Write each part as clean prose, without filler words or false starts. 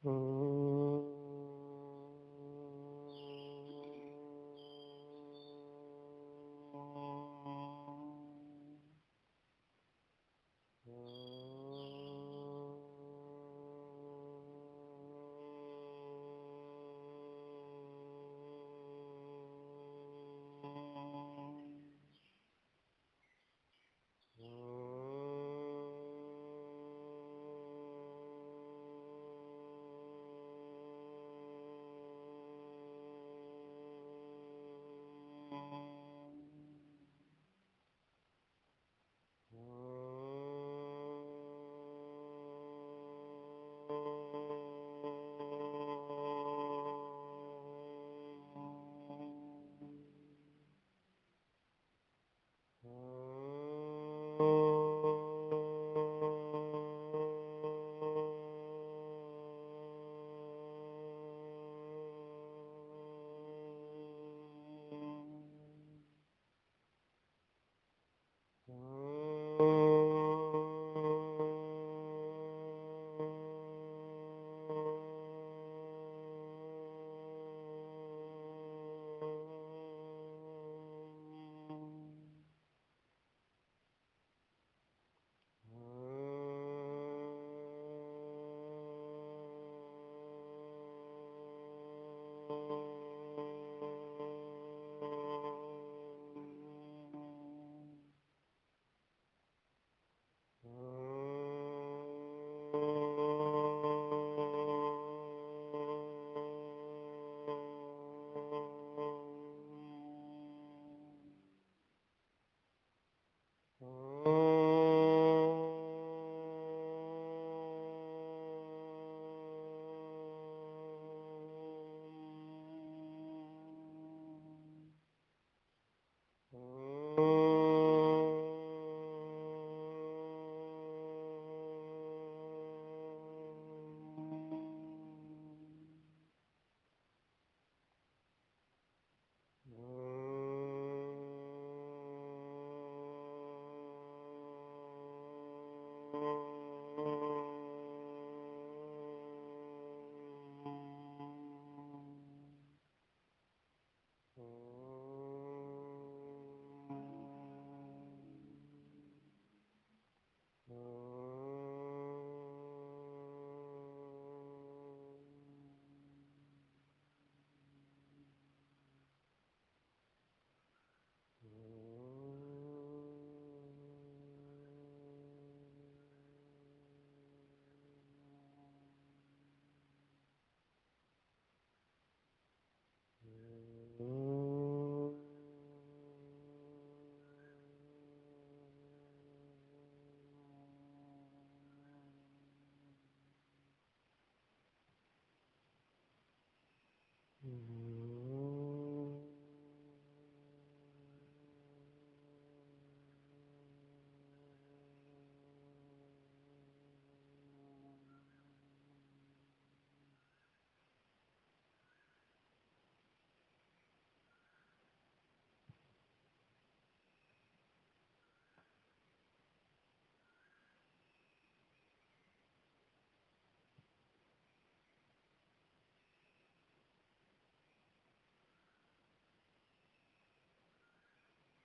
हम्म।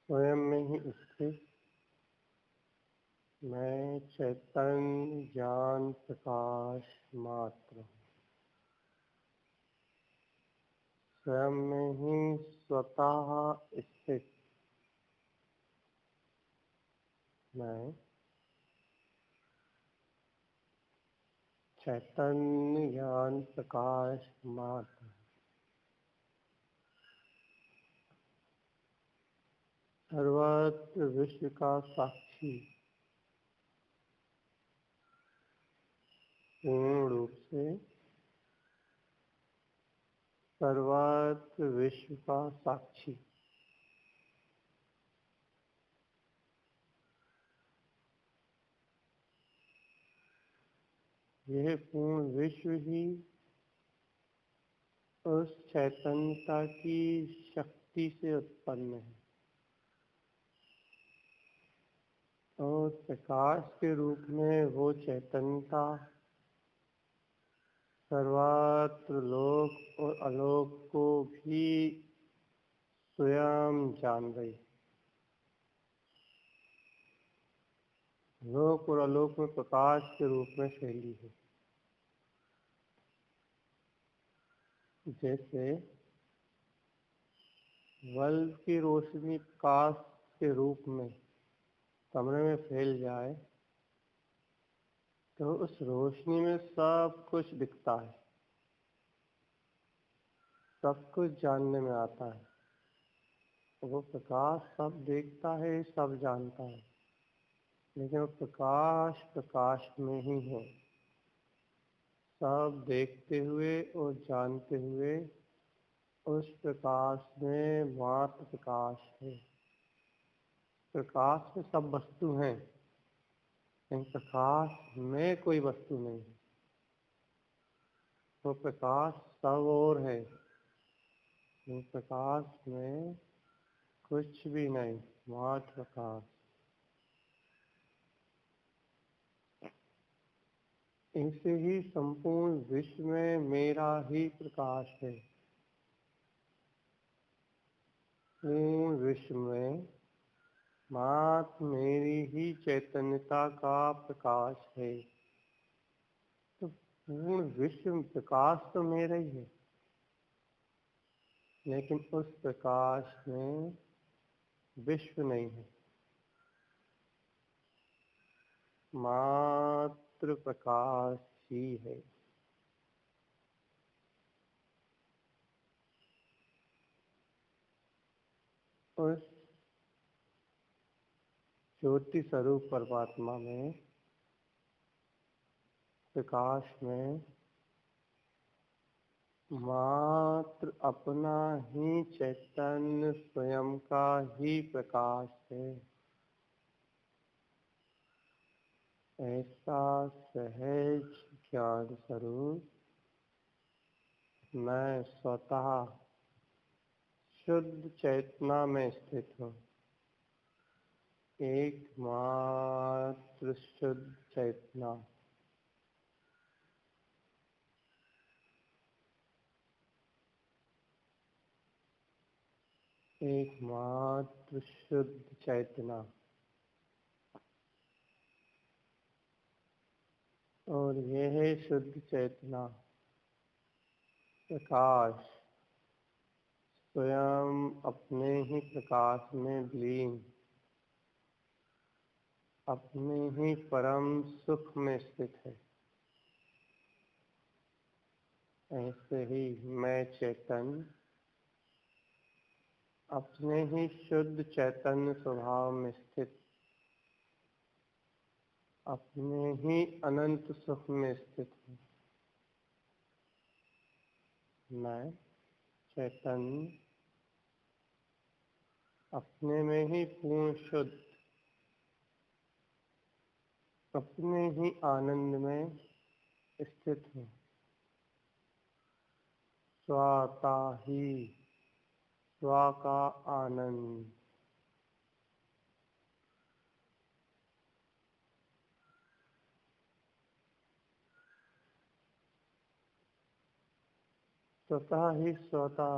स्वयं में ही स्थित मैं चैतन्य ज्ञान प्रकाश मात्र हूँ। स्वयं में ही स्वतः स्थित मैं चैतन्य ज्ञान प्रकाश मात्र, सर्वत्र विश्व का साक्षी, पूर्ण रूप से सर्वत्र विश्व का साक्षी। यह पूर्ण विश्व ही उस चैतन्यता की शक्ति से उत्पन्न है और प्रकाश के रूप में वो चैतन्यता सर्वत्र लोक और अलोक को भी स्वयं जान रही। लोक और अलोक में प्रकाश के रूप में फैली है। जैसे बल्ब की रोशनी प्रकाश के रूप में कमरे में फैल जाए तो उस रोशनी में सब कुछ दिखता है, सब कुछ जानने में आता है। वो प्रकाश सब देखता है, सब जानता है, लेकिन वो प्रकाश प्रकाश में ही है। सब देखते हुए और जानते हुए उस प्रकाश में मात्र प्रकाश है। प्रकाश में सब वस्तु हैं, लेकिन प्रकाश में कोई वस्तु नहीं है। वो प्रकाश सब और है, लेकिन प्रकाश में कुछ भी नहीं, मात्र प्रकाश। ऐसे ही संपूर्ण विश्व में मेरा ही प्रकाश है। पूर्ण विश्व में मात्र मेरी ही चैतन्यता का प्रकाश है। तो पूर्ण विश्व में प्रकाश तो मेरा ही है, लेकिन उस प्रकाश में विश्व नहीं है, मात्र प्रकाश ही है। उस ज्योति स्वरूप परमात्मा में, प्रकाश में मात्र अपना ही चैतन्य स्वयं का ही प्रकाश है। ऐसा सहज ज्ञान स्वरूप मैं स्वतः शुद्ध चेतना में स्थित हूँ। एकमात्र शुद्ध चेतना। एकमात्र शुद्ध चेतना। और यह शुद्ध चेतना प्रकाश स्वयं अपने ही प्रकाश में लीन, अपने ही परम सुख में स्थित है। ऐसे ही मैं चेतन अपने ही शुद्ध चैतन्य स्वभाव में स्थित, अपने ही अनंत सुख में स्थित हूँ। मैं चैतन्य अपने में ही पूर्ण शुद्ध, अपने ही आनंद में स्थित हूँ। स्वता ही स्व का आनंद। स्वतः ही स्वतः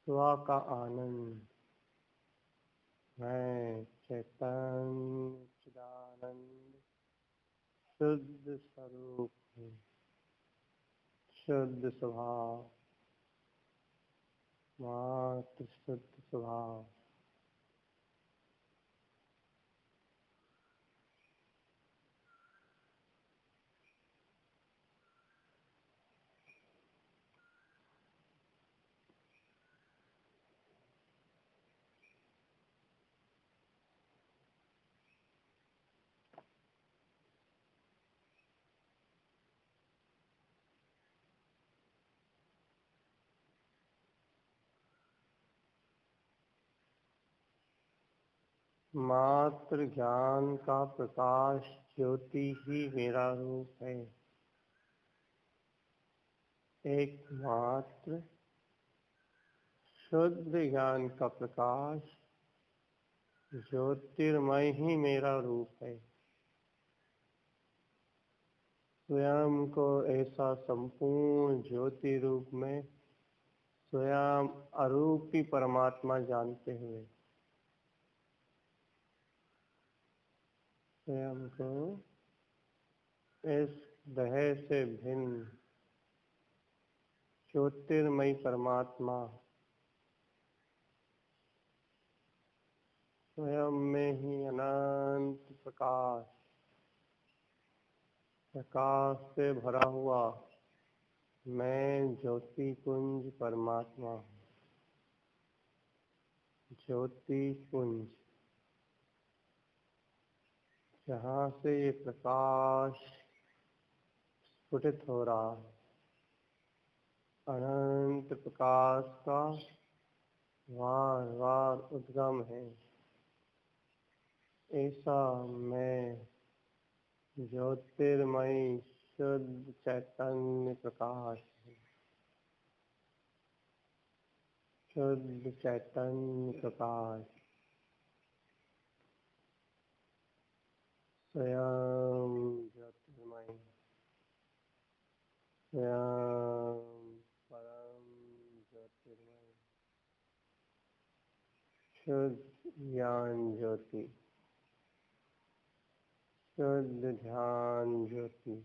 स्व का आनंद। मैं चैतन्य चिदानंद शुद्ध स्वरूप हूँ, शुद्ध स्वभाव, मात्र शुद्ध स्वभाव। मात्र ज्ञान का प्रकाश ज्योति ही मेरा रूप है। एकमात्र शुद्ध ज्ञान का प्रकाश ज्योतिर्मय ही मेरा रूप है। स्वयं को ऐसा संपूर्ण ज्योति रूप में स्वयं अरूपी परमात्मा जानते हुए स्वयं को इस देह से भिन्न ज्योतिर्मयी परमात्मा स्वयं में ही अनंत प्रकाश से भरा हुआ मैं ज्योति पुंज परमात्मा ज्योति पुंज, जहाँ से ये प्रकाश स्फुटित हो रहा है, अनंत प्रकाश का वार वार उद्गम है। ऐसा मैं ज्योतिर्मयी शुद्ध चैतन्य प्रकाश है, शुद्ध चैतन्य प्रकाश स्वयं ज्योतिर्मयी, स्वयं परम ज्योतिर्मयी, शुद्ध ज्ञान ज्योति, शुद्ध ध्यान ज्योति।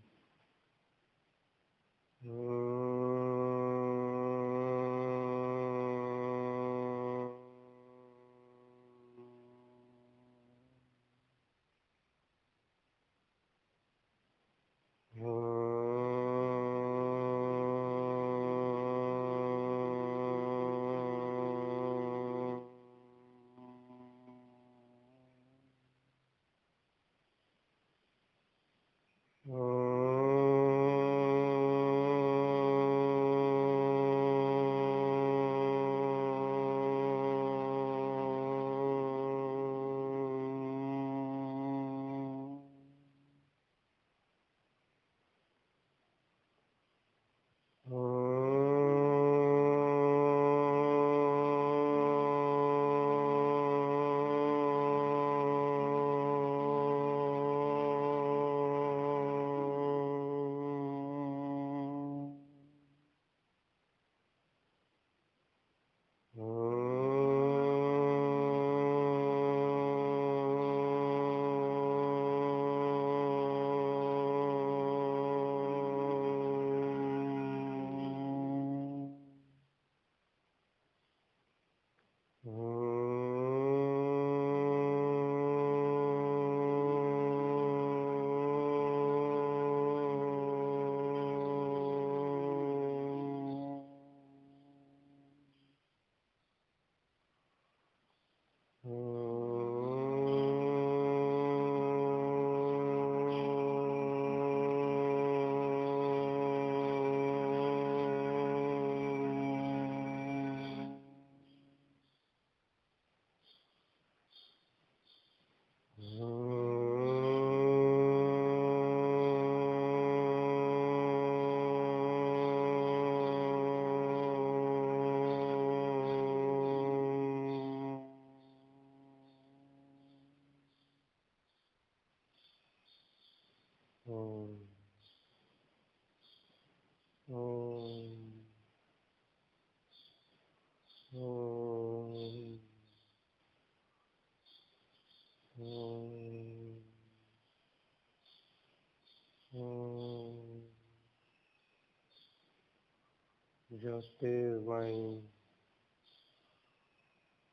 ज्योतिर्मयी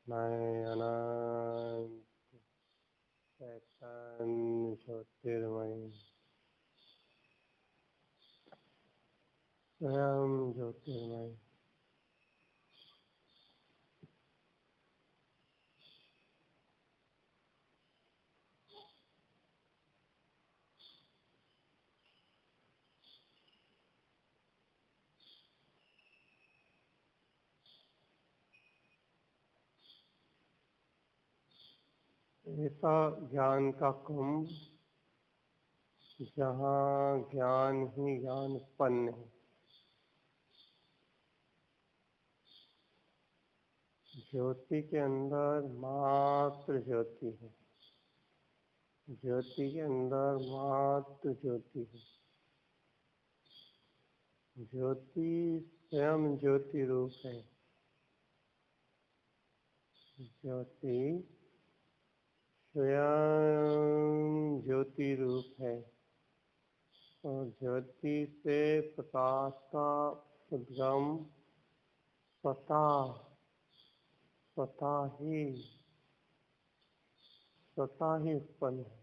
मैं अनंत चैतन्य ज्योतिर्मयी स्वयं ज्योतिर्मयी। ऐसा ज्ञान का कुंभ जहाँ ज्ञान ही ज्ञान उत्पन्न है, ज्योति के अंदर मात्र ज्योति है, ज्योति के अंदर मात्र ज्योति है, ज्योति स्वयं ज्योति रूप है। ज्योति स्वयं ज्योति रूप है और ज्योति से प्रकाश का उद्गम स्वतः ही उत्पन्न है।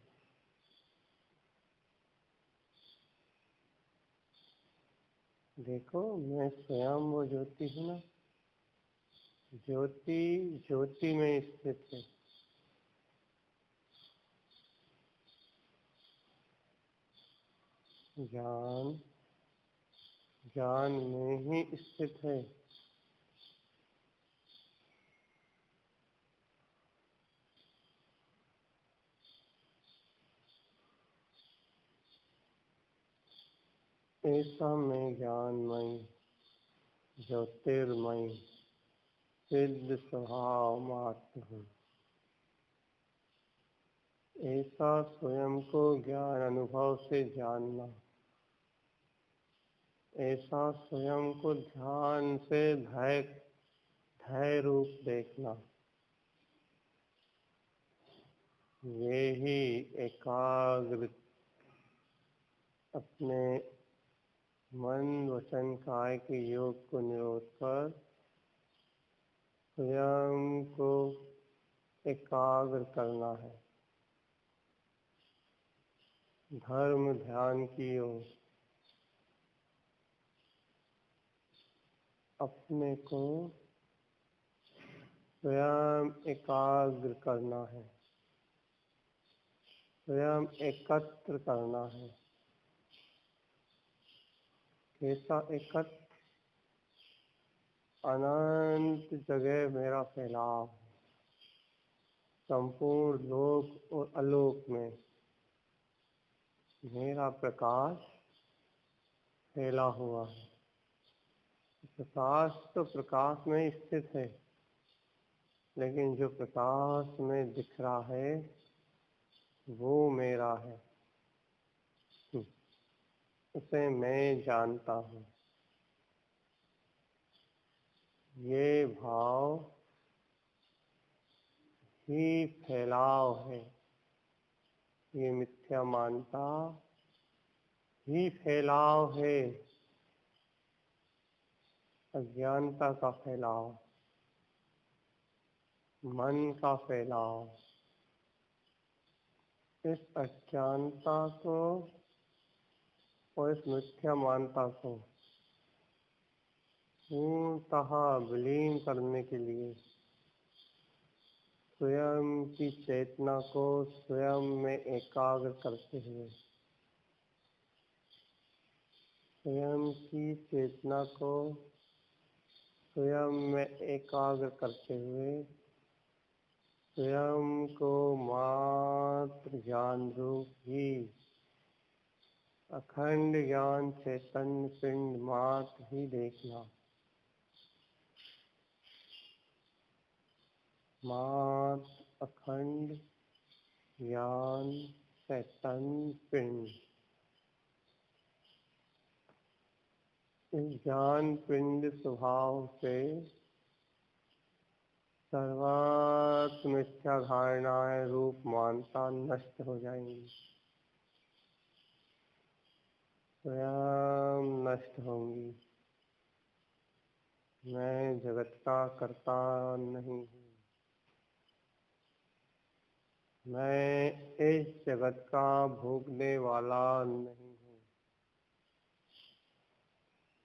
देखो, मैं स्वयं वो ज्योति हूँ ना। ज्योति ज्योति में स्थित है। ज्ञान ज्ञान में ही स्थित है। ऐसा मैं ज्ञानमयी ज्योतिर्मयी सिद्ध स्वभाव मात्र हूँ। ऐसा स्वयं को ज्ञान अनुभव से जानना, ऐसा स्वयं को ध्यान से धैर्य रूप देखना, ये ही एकाग्र अपने मन वचन काय के योग को निरोध कर स्वयं को एकाग्र करना है धर्म ध्यान की ओर। अपने को स्वयं एकाग्र करना है, स्वयं एकत्र करना है। कैसा एकत्र? अनंत जगह मेरा फैलाव, संपूर्ण लोक और आलोक में मेरा प्रकाश फैला हुआ है। प्रकाश तो प्रकाश में स्थित है, लेकिन जो प्रकाश में दिख रहा है वो मेरा है, उसे मैं जानता हूँ। ये भाव ही फैलाव है, ये मिथ्या मानता ही फैलाव है, अज्ञानता का फैलाव, मन का फैलाव। इस अज्ञानता को और इस मिथ्या मानता को पूर्णतः विलीन करने के लिए स्वयं की चेतना को स्वयं में एकाग्र करते हुए, स्वयं की चेतना को स्वयं में एकाग्र करते हुए स्वयं को मात्र ज्ञान रूप ही अखंड ज्ञान चैतन्य पिंड मात्र ही देखना, मात्र अखंड ज्ञान चैतन्य पिंड। इस ज्ञान पिंड स्वभाव से सर्वात्म मिथ्या धारणाएं रूप मानता नष्ट हो जाएंगी, स्वयं नष्ट होंगी। मैं जगत का कर्ता नहीं हूँ, मैं इस जगत का भोगने वाला नहीं हूँ।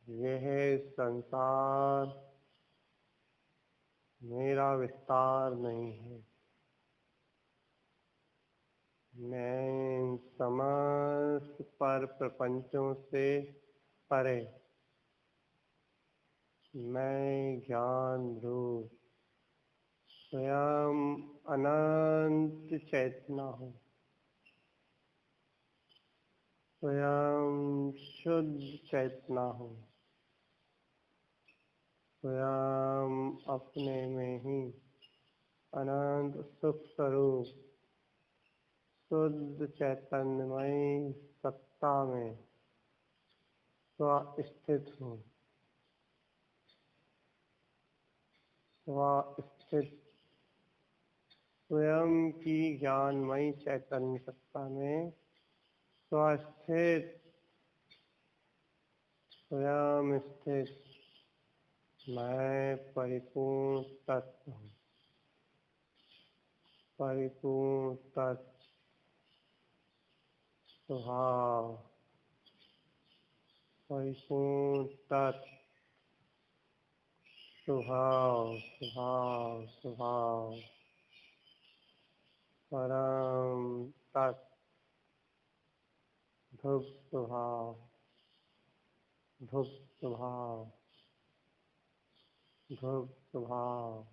यह संसार मेरा विस्तार नहीं है। मैं समस्त पर प्रपंचों से परे, मैं ज्ञान रूप स्वयं अनंत चेतना हूँ, स्वयं शुद्ध चेतना हूँ, स्वयं अपने में ही अनंत सुख स्वरूप शुद्ध चैतन्यमय सत्ता में स्वस्थित हूँ। स्वस्थित स्वयं की ज्ञानमयी चैतन्य सत्ता में स्वस्थित स्वयं स्थित मैं परिपूर्ण तत्व हूँ। परिपूर्ण तत्व स्वभाव, परिपूर्ण तत्व स्वभाव स्वभाव स्वभाव, परम तत्व ध्रुव स्वभाव ध्रुव स्वभाव ध्रुव स्वभाव।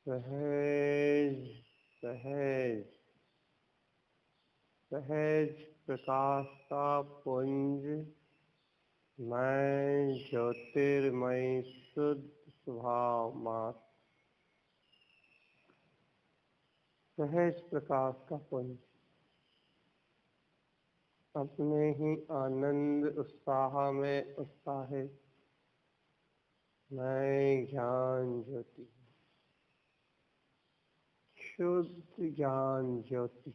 सहज सहज सहज प्रकाश का पुंज मैं ज्योतिर्मय शुद्ध स्वभाव मात्र। सहज प्रकाश का पुंज अपने ही आनंद उत्साह में उत्साहित मैं ज्ञान ज्योति, शुद्ध ज्ञान ज्योति,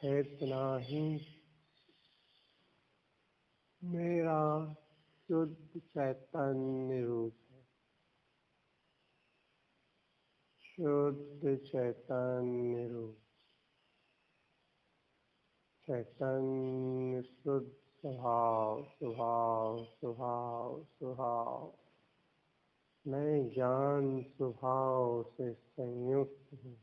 चेतना ही मेरा शुद्ध चैतन्य रूप है। शुद्ध चैतन्य रूप, चैतन्य शुद्ध स्वभाव स्वभाव स्वभाव स्वभाव। मैं ज्ञान स्वभाव से संयुक्त हूँ।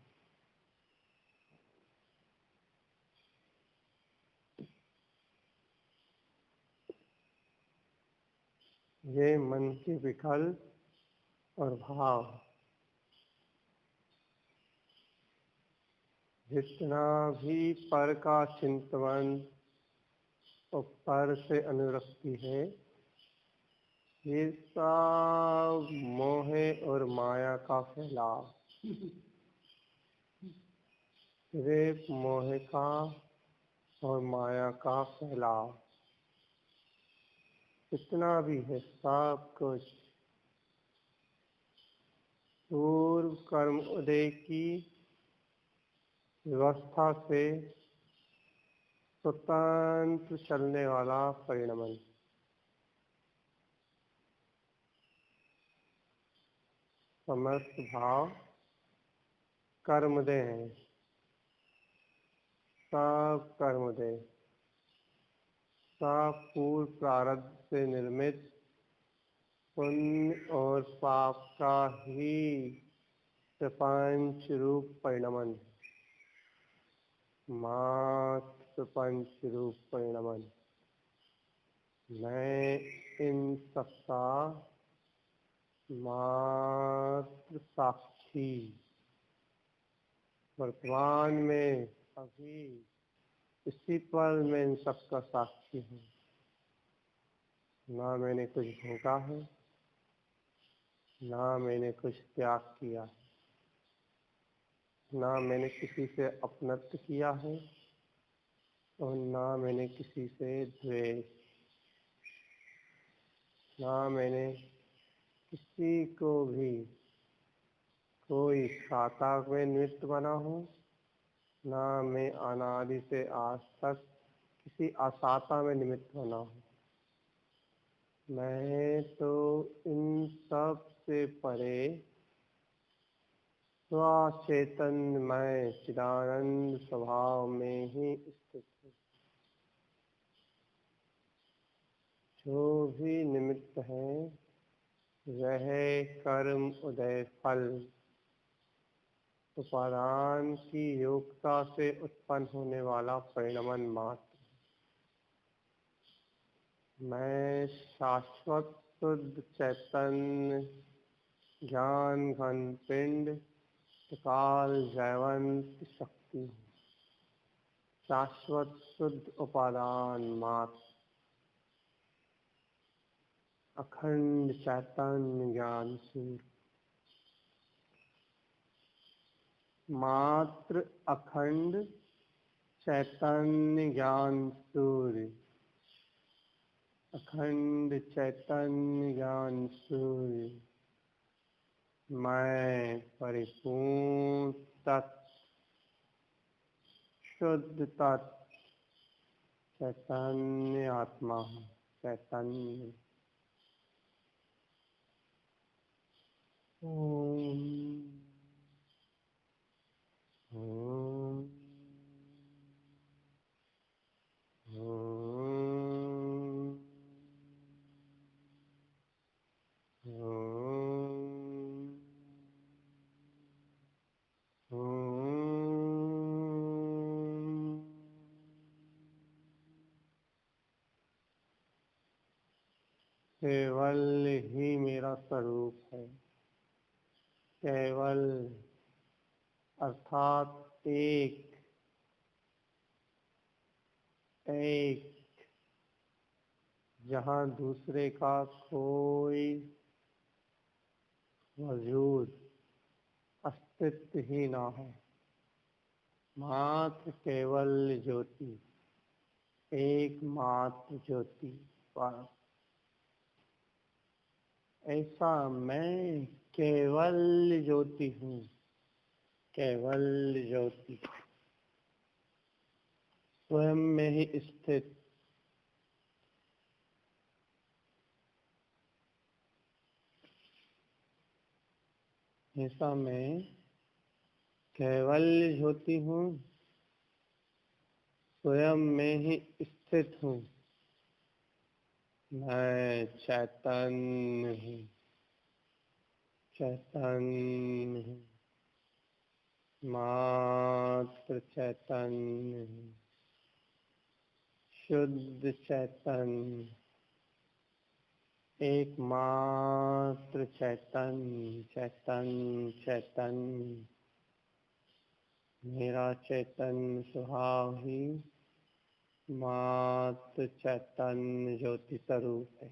ये मन के विकल्प और भाव जितना भी पर का चिंतन और पर से अनुरक्ति है, ये सब मोह और माया का फैलाव। रेप मोह का और माया का फैलाव जितना भी है सब कुछ पूर्व कर्म उदय की व्यवस्था से स्वतंत्र चलने वाला परिणमन। समस्त भाव कर्मोदय हैं, सब कर्मोदय, सब पूर्व प्रारब्ध से निर्मित पुण्य और पाप का ही प्रपंच रूप परिणमन, मात्र प्रपंच रूप परिणमन। मैं इन सबका मात्र साक्षी वर्तमान में अभी इसी पल में इन सबका साक्षी हूँ। ना मैंने कुछ भोगा है, ना मैंने कुछ त्याग किया है, ना मैंने किसी से अपनत्व किया है और ना मैंने किसी से द्वेष, ना मैंने किसी को भी कोई खाता में निमित्त बना हूँ, ना मैं अनादि से आज तक किसी असाता में निमित्त बना हूँ। मैं तो इन सब से परे स्वचैतन्यमय चिदानंद स्वभाव में ही स्थित हूँ। जो भी निमित्त है वह कर्म उदय फल उपादान की योग्यता से उत्पन्न होने वाला परिणमन मात्र। मैं शाश्वत शुद्ध चैतन्य ज्ञान घन पिंड काल जयवंत शक्ति हूँ। शाश्वत शुद्ध उपादान मात्र अखंड चैतन्य ज्ञान सूर्य, मात्र अखंड चैतन्य ज्ञान सूर्य, अखंड चैतन्य ज्ञान सूर्य। मैं परिपूर्ण तत्व शुद्ध तत्व चैतन्य आत्मा हूँ। चैतन्य ओम ओम ओम केवल ही मेरा स्वरूप है। केवल अर्थात एक जहाँ दूसरे का कोई वजूद अस्तित्व ही ना हो। मात्र केवल ज्योति, एकमात्र ज्योति पर ऐसा मैं केवल ज्योति हूँ। केवल ज्योति स्वयं में ही स्थित, ऐसा मैं केवल ज्योति हूँ, स्वयं में ही स्थित हूँ। मैं चैतन्य हूँ, चैतन्य हूँ, मात्र चैतन्य हूँ, शुद्ध चैतन्य, एकमात्र चैतन्य, चैतन्य चैतन्य। मेरा चैतन्य स्वभाव ही मात्र चैतन्य ज्योति स्वरूप है।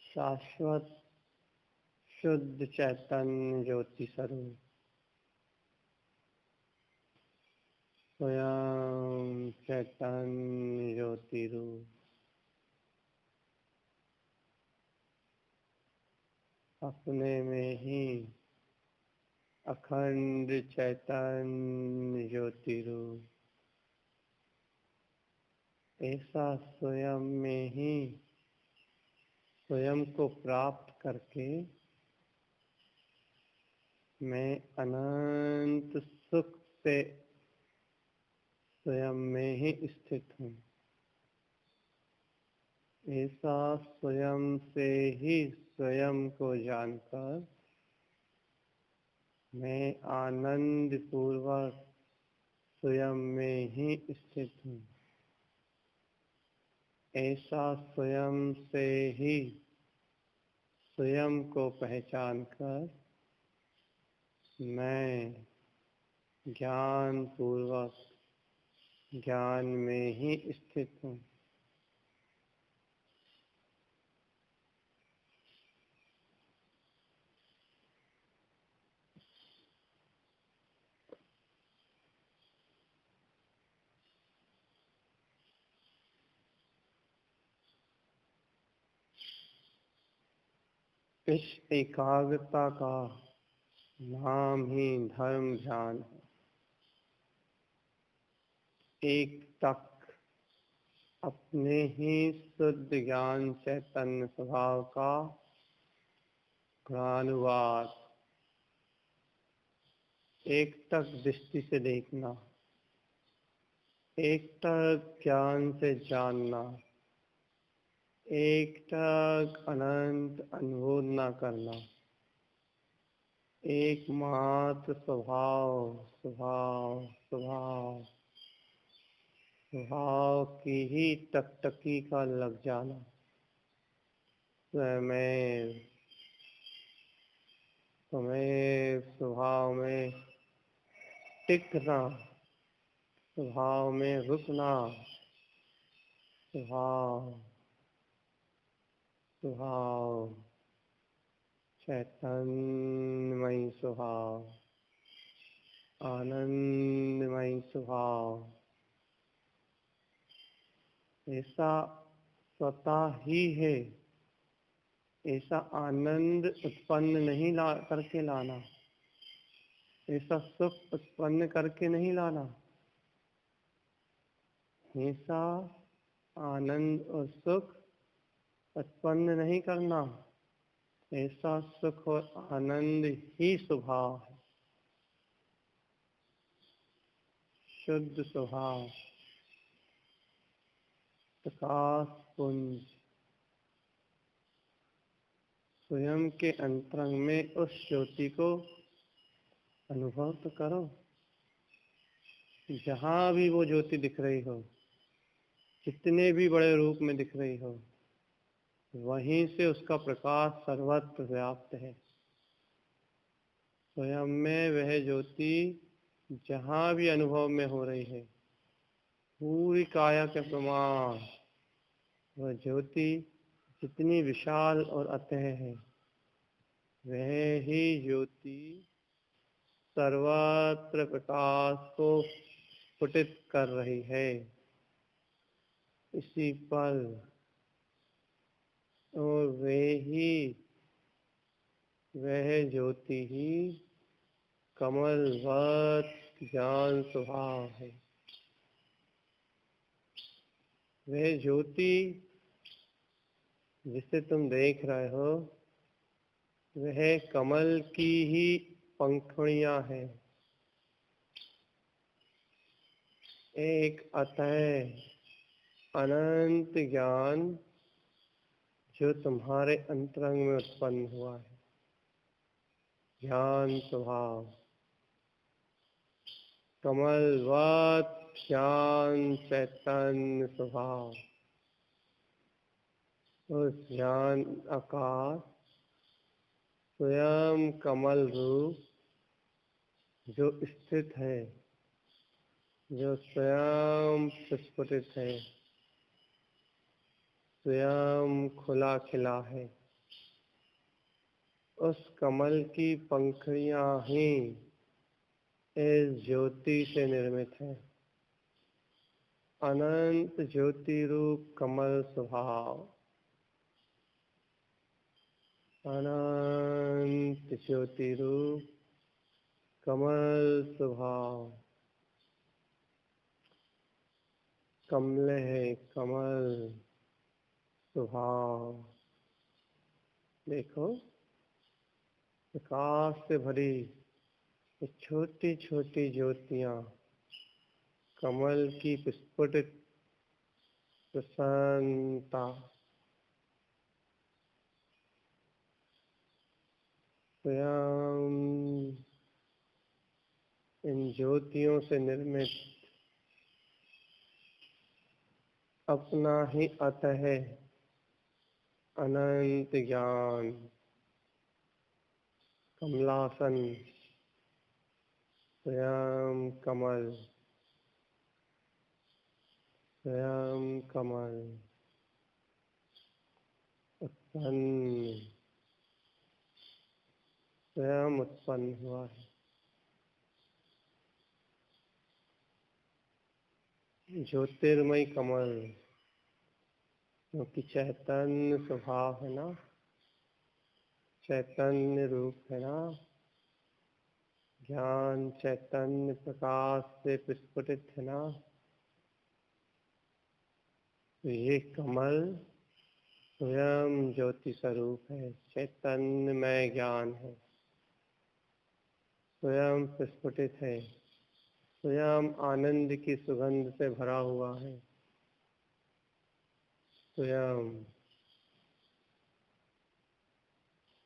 शाश्वत शुद्ध चैतन्य ज्योति स्वरूप स्वयं चैतन्य ज्योति रूप अपने में ही अखंड चैतन्य ज्योति रूप ऐसा स्वयं में ही स्वयं को प्राप्त करके मैं अनंत सुख से स्वयं में ही स्थित हूँ। ऐसा स्वयं से ही स्वयं को जानकर मैं आनंद पूर्वक स्वयं में ही स्थित हूँ। ऐसा स्वयं से ही स्वयं को पहचान कर मैं ज्ञान पूर्वक ज्ञान में ही स्थित हूँ। इस एकाग्रता का नाम ही धर्म ध्यान है। एक तक अपने ही शुद्ध ज्ञान चैतन्य स्वभाव का ज्ञानुवाद, एक तक दृष्टि से देखना, एक तक ज्ञान से जानना, एक तक अनंत अनुभव न करना, एकमात्र स्वभाव स्वभाव स्वभाव स्वभाव की ही टकटकी का लग जाना, स्वयं स्वभाव में टिकना, स्वभाव में रुकना, स्वभाव स्वभाव चैतन्यमयी स्वभाव, आनंदमयी स्वभाव, ऐसा स्वतः ही है। ऐसा आनंद उत्पन्न नहीं करके लाना, ऐसा सुख उत्पन्न करके नहीं लाना, ऐसा आनंद और सुख उत्पन्न नहीं करना। ऐसा सुख और आनंद ही स्वभाव है, शुद्ध स्वभाव, प्रकाश पुंज। स्वयं के अंतरंग में उस ज्योति को अनुभव तो करो। जहाँ भी वो ज्योति दिख रही हो, कितने भी बड़े रूप में दिख रही हो, वहीं से उसका प्रकाश सर्वत्र व्याप्त है। स्वयं में वह ज्योति जहाँ भी अनुभव में हो रही है, पूरी काया के प्रमाण वह ज्योति जितनी विशाल और अतः है, वह ही ज्योति सर्वत्र प्रकाश को स्फुटित कर रही है इसी पल। और वह ज्योति ही कमलवत ज्ञान स्वभाव है। वह ज्योति जिसे तुम देख रहे हो, वह कमल की ही पंखुड़ियां हैं। एक अतः अनंत ज्ञान जो तुम्हारे अंतरंग में उत्पन्न हुआ है, ज्ञान स्वभाव, कमलवत ज्ञान चैतन्य स्वभाव, उस ज्ञान आकार स्वयं कमल रूप जो स्थित है, जो स्वयं प्रस्फुटित है, स्वयं खुला खिला है, उस कमल की पंखुड़ियां ही इस ज्योति से निर्मित है। अनंत ज्योति रूप कमल स्वभाव, अनंत ज्योति रूप कमल स्वभाव। कमल है कमल स्वभाव। देखो, प्रकाश से भरी छोटी छोटी ज्योतियां कमल की विस्फुटित प्रसन्नता। स्वयं इन ज्योतियों से निर्मित अपना ही अतः अनंत ज्ञान कमलासन, स्वयं कमल, स्वयं कमल उत्पन्न, स्वयं उत्पन्न हुआ है। ज्योतिर्मय कमल, क्योंकि चैतन्य स्वभाव है ना, चैतन्य रूप है ना, ज्ञान चैतन्य प्रकाश से विस्फुटित है ना, तो ये कमल स्वयं ज्योति स्वरूप है, चैतन्यमय ज्ञान है, स्वयं विस्फुटित है, स्वयं आनंद की सुगंध से भरा हुआ है, स्वयं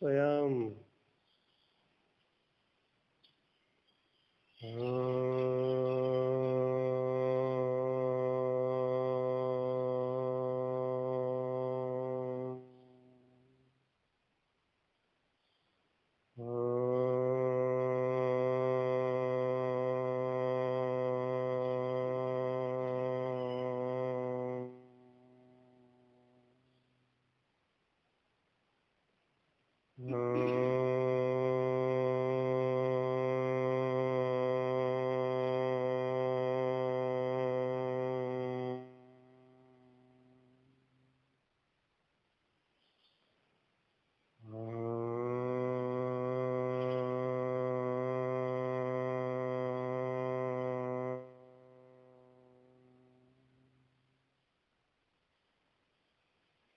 स्वयं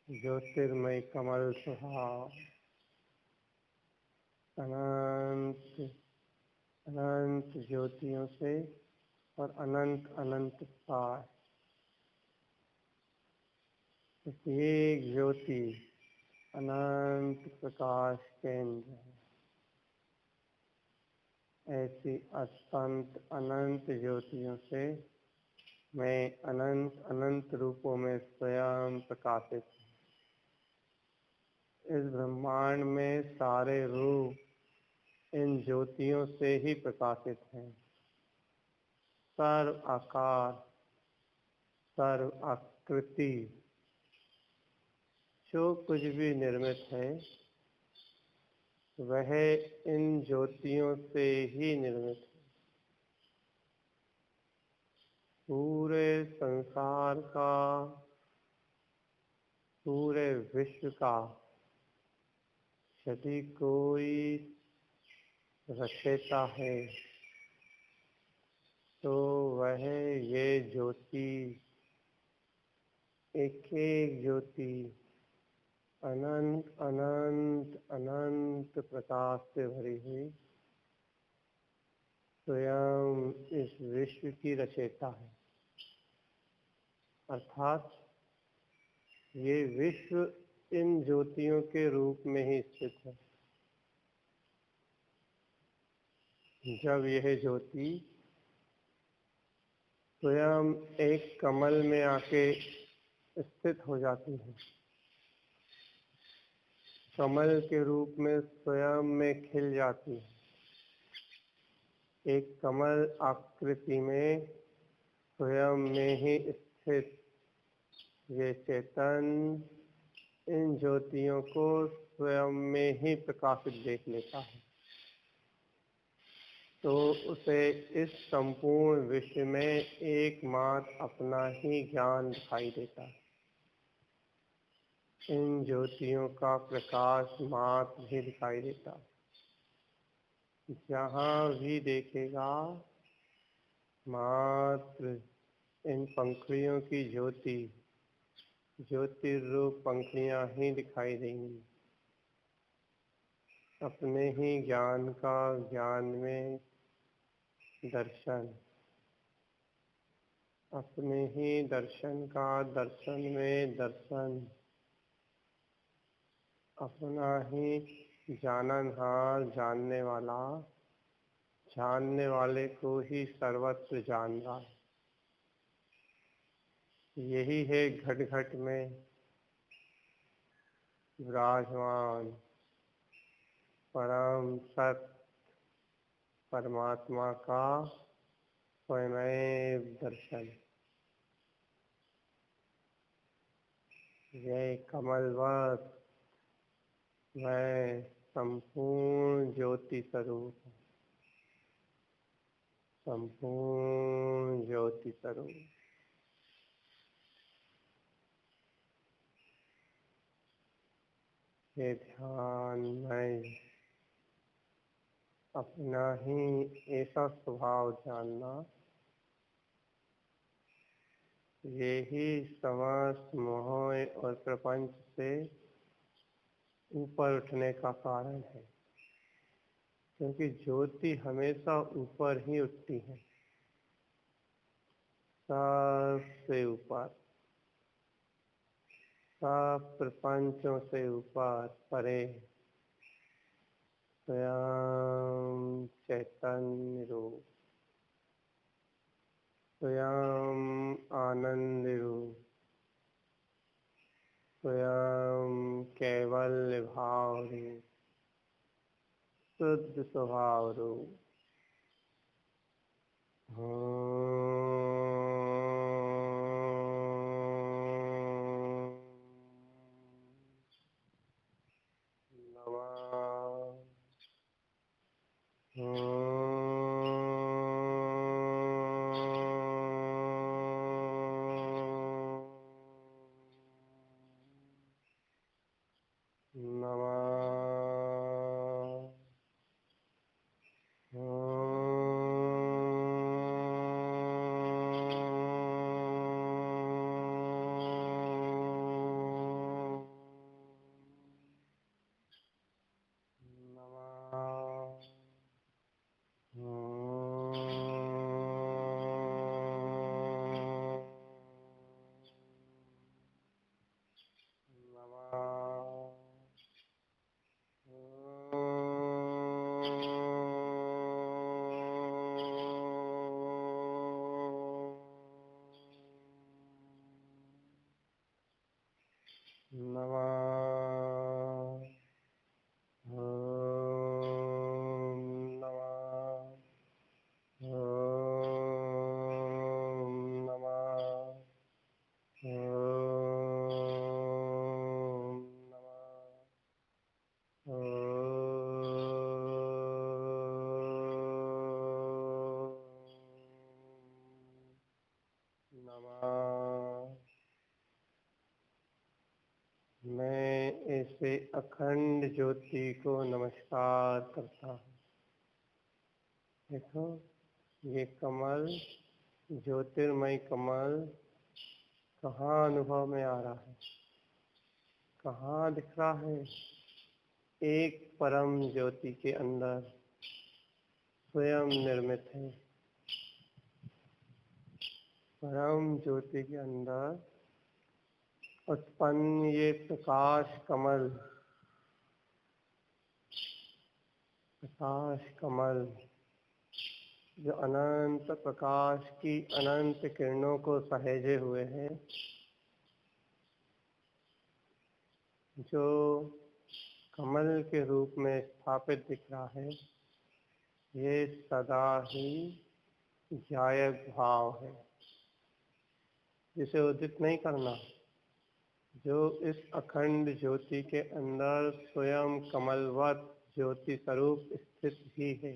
ज्योतिर्मय कमल स्वभाव, अनंत अनंत ज्योतियों से और अनंत अनंत पार। एक ज्योति अनंत प्रकाश केंद्र है। ऐसी अत्यंत अनंत ज्योतियों से मैं अनंत अनंत रूपों में स्वयं प्रकाशित हूँ। इस ब्रह्मांड में सारे रूप इन ज्योतियों से ही प्रकाशित हैं। सर्व आकार, सर्व आकृति, जो कुछ भी निर्मित है वह इन ज्योतियों से ही निर्मित है। पूरे संसार का, पूरे विश्व का यदि कोई रचयिता है तो वह ये ज्योति, एक एक ज्योति अनंत अनंत अनंत प्रकाश से भरी हुई स्वयं इस विश्व की रचयिता है। अर्थात ये विश्व इन ज्योतियों के रूप में ही स्थित है। जब यह ज्योति स्वयं एक कमल में आके स्थित हो जाती है, कमल के रूप में स्वयं में खिल जाती है, एक कमल आकृति में स्वयं में ही स्थित ये चेतन इन ज्योतियों को स्वयं में ही प्रकाशित देख लेता है तो उसे इस संपूर्ण विश्व में एकमात्र अपना ही ज्ञान दिखाई देता है। इन ज्योतियों का प्रकाश मात्र ही दिखाई देता है। जहाँ भी देखेगा मात्र इन पंखुड़ियों की ज्योति ज्योतिर्रूप पंखुड़ियाँ ही दिखाई देंगी। अपने ही ज्ञान का ज्ञान में दर्शन, अपने ही दर्शन का दर्शन में दर्शन, अपना ही जाननहार जानने वाला जानने वाले को ही सर्वत्र जान रहा है। यही है घट घट में विराजमान परम सत्य परमात्मा का स्वयं दर्शन। यह कमलवत वह संपूर्ण ज्योति स्वरूप है, संपूर्ण ज्योति स्वरूप। ये ध्यान में अपना ही ऐसा स्वभाव जानना, यही समस्त मोह और प्रपंच से ऊपर उठने का कारण है। क्योंकि ज्योति हमेशा ऊपर ही उठती है, सबसे ऊपर, सब प्रपंचों से ऊपर परे स्वयं चैतन्य रूप, स्वयं आनंद रूप, स्वयं कैवल्य भाव रूप, शुद्ध स्वभाव रूप। मैं ऐसे अखंड ज्योति को नमस्कार करता हूँ। देखो ये कमल, ज्योतिर्मय कमल कहाँ अनुभव में आ रहा है, कहाँ दिख रहा है? एक परम ज्योति के अंदर स्वयं निर्मित है। परम ज्योति के अंदर उत्पन्न ये प्रकाश कमल, प्रकाश कमल जो अनंत प्रकाश की अनंत किरणों को सहेजे हुए है, जो कमल के रूप में स्थापित दिख रहा है, ये सदा ही जायक भाव है, जिसे उदित नहीं करना, जो इस अखंड ज्योति के अंदर स्वयं कमलवत ज्योति स्वरूप स्थित ही है।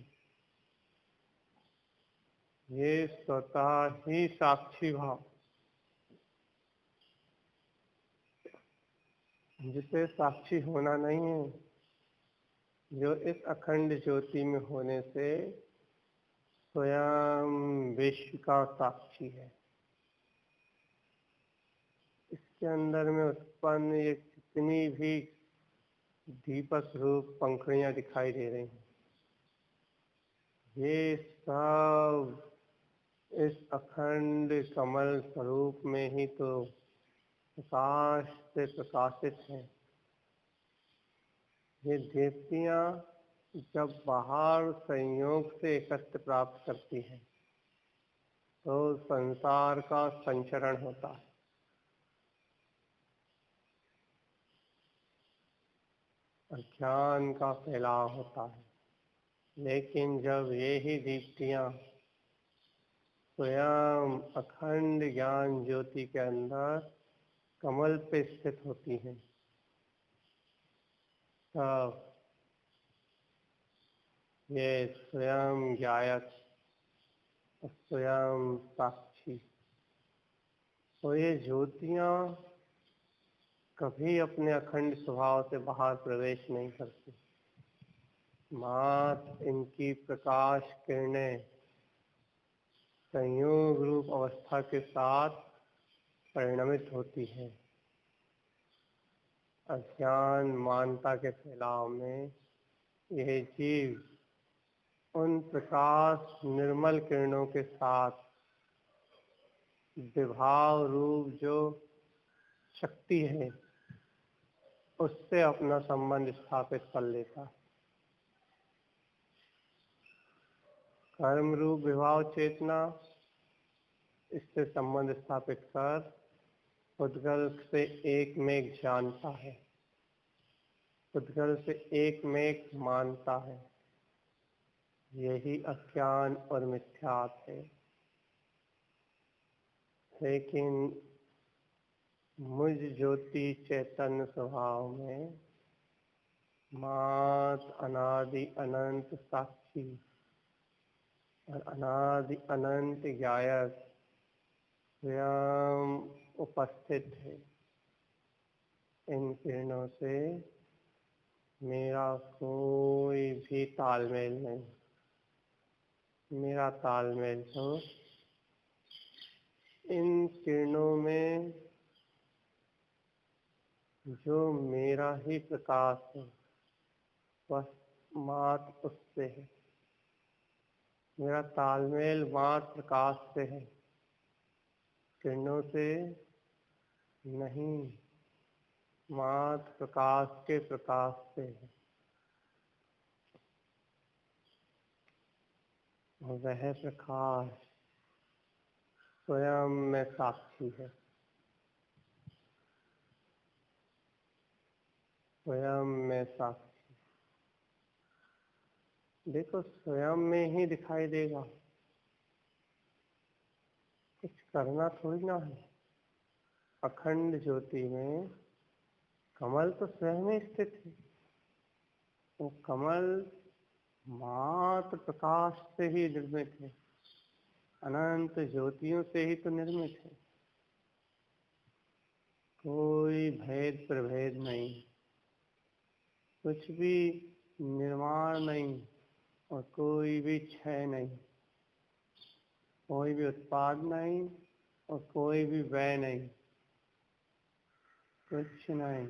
ये स्वतः ही साक्षी भाव, जिसे साक्षी होना नहीं है, जो इस अखंड ज्योति में होने से स्वयं विश्व का साक्षी है। इसके अंदर में उत्पन्न ये कितनी भी दीपक रूप पंखुड़ियां दिखाई दे रही हैं, ये सब इस अखंड कमल स्वरूप में ही तो प्रकाश से प्रकाशित है। ये दीप्तियां जब बाहर संयोग से एकत्र प्राप्त करती हैं तो संसार का संचरण होता है, ज्ञान का फैलाव होता है। लेकिन जब ये ही दीप्तियां स्वयं अखंड ज्ञान ज्योति के अंदर कमल पे स्थित होती हैं, तब ये स्वयं ज्ञायक, स्वयं साक्षी, तो ये ज्योतियां कभी अपने अखंड स्वभाव से बाहर प्रवेश नहीं करती। मात्र इनकी प्रकाश किरणें संयोग रूप अवस्था के साथ परिणमित होती है। अज्ञान मानता के फैलाव में यह जीव उन प्रकाश निर्मल किरणों के साथ विभाव रूप जो शक्ति है उससे अपना संबंध स्थापित कर लेता है। कर्म रूप विभाव चेतना इससे संबंध स्थापित कर उद्गल से एक में एक जानता है, उद्गल से एक में एक मानता है। यही अज्ञान और मिथ्यात है। लेकिन मुझ ज्योति चैतन्य स्वभाव में मात अनादि अनंत साक्षी और अनादि अनंत ज्ञायक स्वयं उपस्थित है। इन किरणों से मेरा कोई भी तालमेल नहीं। मेरा तालमेल तो इन किरणों में जो मेरा ही प्रकाश है बस मात्र उससे है। मेरा तालमेल मात्र प्रकाश से है, किरणों से नहीं, मात्र प्रकाश के प्रकाश से है। वह प्रकाश स्वयं में साक्षी है, स्वयं में साक्षी। देखो स्वयं में ही दिखाई देगा, कुछ करना थोड़ी ना है। अखंड ज्योति में कमल तो स्वयं में स्थित है। वो कमल मात्र प्रकाश से ही निर्मित है, अनंत ज्योतियों से ही तो निर्मित है। कोई भेद प्रभेद नहीं, कुछ भी निर्माण नहीं और कोई भी क्षय नहीं, कोई भी उत्पाद नहीं और कोई भी व्यय नहीं, कुछ नहीं।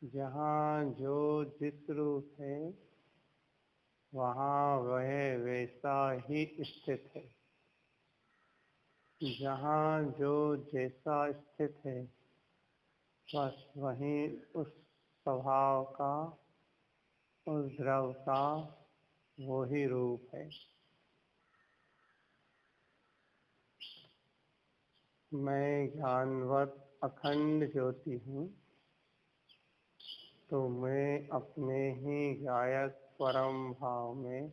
जहाँ जो जिस रूप है वहाँ वह वैसा ही स्थित है। जहाँ जो जैसा स्थित है बस वहीं उस स्वभाव का, उस द्रव का वो ही रूप है। मैं ज्ञानवत अखंड ज्योति हूँ, तो मैं अपने ही गायक परम भाव में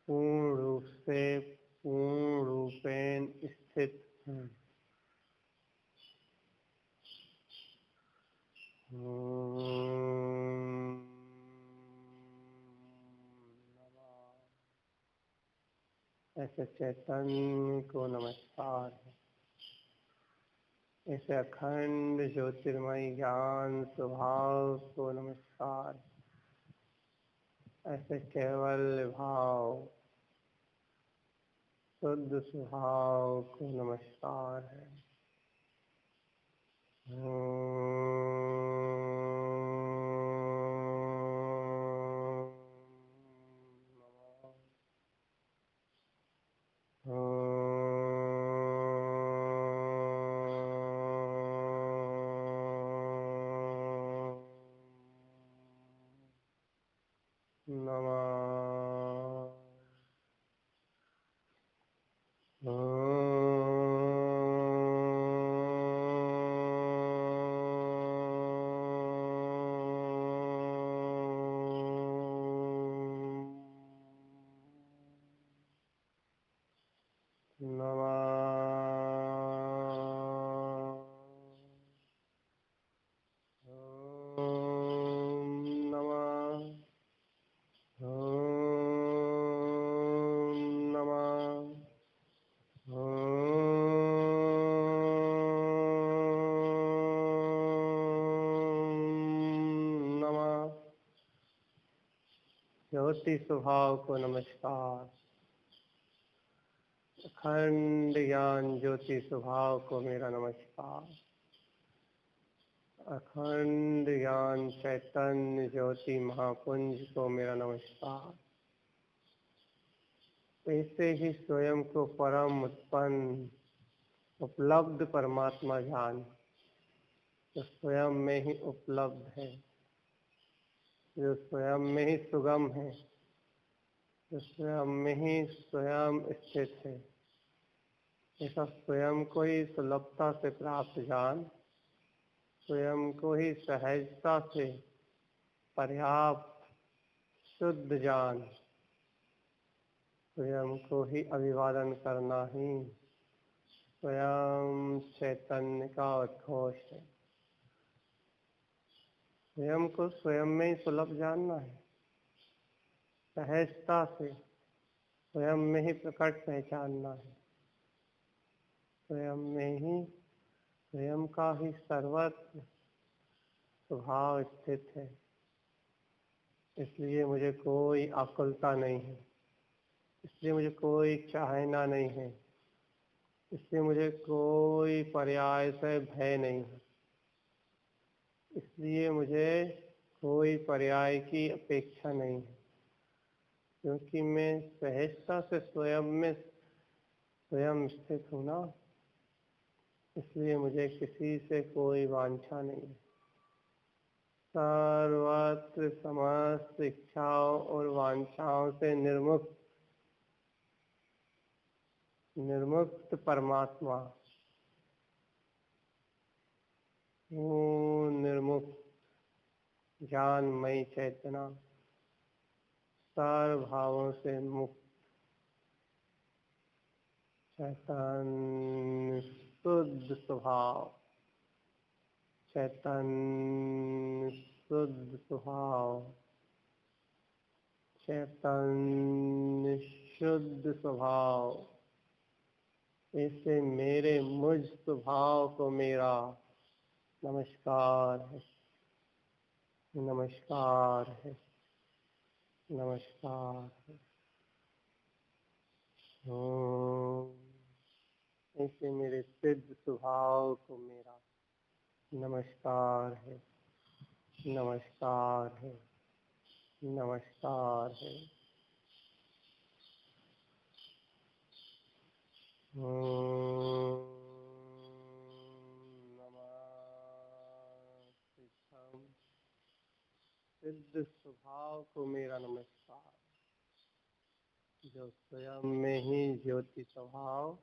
पूर्ण रूप से पूर्ण रूपेण स्थित हूँ। ऐसे चैतन्य को नमस्कार है। ऐसे अखंड ज्योतिर्मय ज्ञान स्वभाव को नमस्कार। ऐसे केवल भाव शुद्ध स्वभाव को नमस्कार है। ज्योति स्वभाव को नमस्कार। अखंड ज्ञान ज्योति स्वभाव को मेरा नमस्कार। अखंड ज्ञान चैतन्य ज्योति महापुंज को मेरा नमस्कार। ऐसे ही स्वयं को परम उत्पन्न उपलब्ध परमात्मा जान, जो स्वयं में ही उपलब्ध है, जो स्वयं में ही सुगम है, जो स्वयं में ही स्वयं स्थित है। ऐसा स्वयं को ही सुलभता से प्राप्त जान, स्वयं को ही सहजता से पर्याप्त शुद्ध जान, स्वयं को ही अभिवादन करना ही स्वयं चैतन्य का उद्घोष है। स्वयं को स्वयं में ही सुलभ जानना है, सहजता से स्वयं में ही प्रकट पहचानना है, स्वयं में ही स्वयं का ही सर्वत्र स्वभाव स्थित है। इसलिए मुझे कोई आकुलता नहीं है, इसलिए मुझे कोई चाहना नहीं है, इसलिए मुझे कोई पर्याय से भय नहीं है, इसलिए मुझे कोई पर्याय की अपेक्षा नहीं है, क्योंकि मैं सहजता से स्वयं में स्वयं स्थित हूँ ना। इसलिए मुझे किसी से कोई वांछा नहीं है। सर्वत्र समस्त इच्छाओं और वांछाओं से निर्मुक्त परमात्मा, वो निर्मुक्त ज्ञानमयी चेतना, सर्व भावों से मुक्त चैतन्य शुद्ध स्वभाव, चैतन्य शुद्ध स्वभाव, चैतन्य शुद्ध स्वभाव। ऐसे मेरे मुझ स्वभाव को मेरा नमस्कार है, नमस्कार है, नमस्कार है। ऐसे मेरे सिद्ध स्वभाव को मेरा नमस्कार है, नमस्कार है, नमस्कार है। सिद्ध स्वभाव को मेरा नमस्कार, जो स्वयं में ही ज्योति स्वभाव,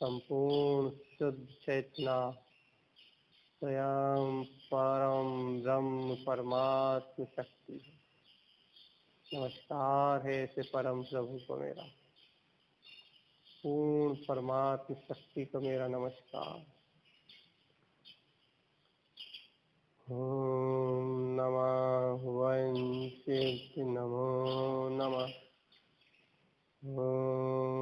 संपूर्ण शुद्ध चेतना, स्वयं परम ब्रह्म परमात्म शक्ति है। नमस्कार है ऐसे परम प्रभु को मेरा, पूर्ण परमात्म शक्ति को मेरा नमस्कार। ओम नमः वंशित नमो नमः। ओम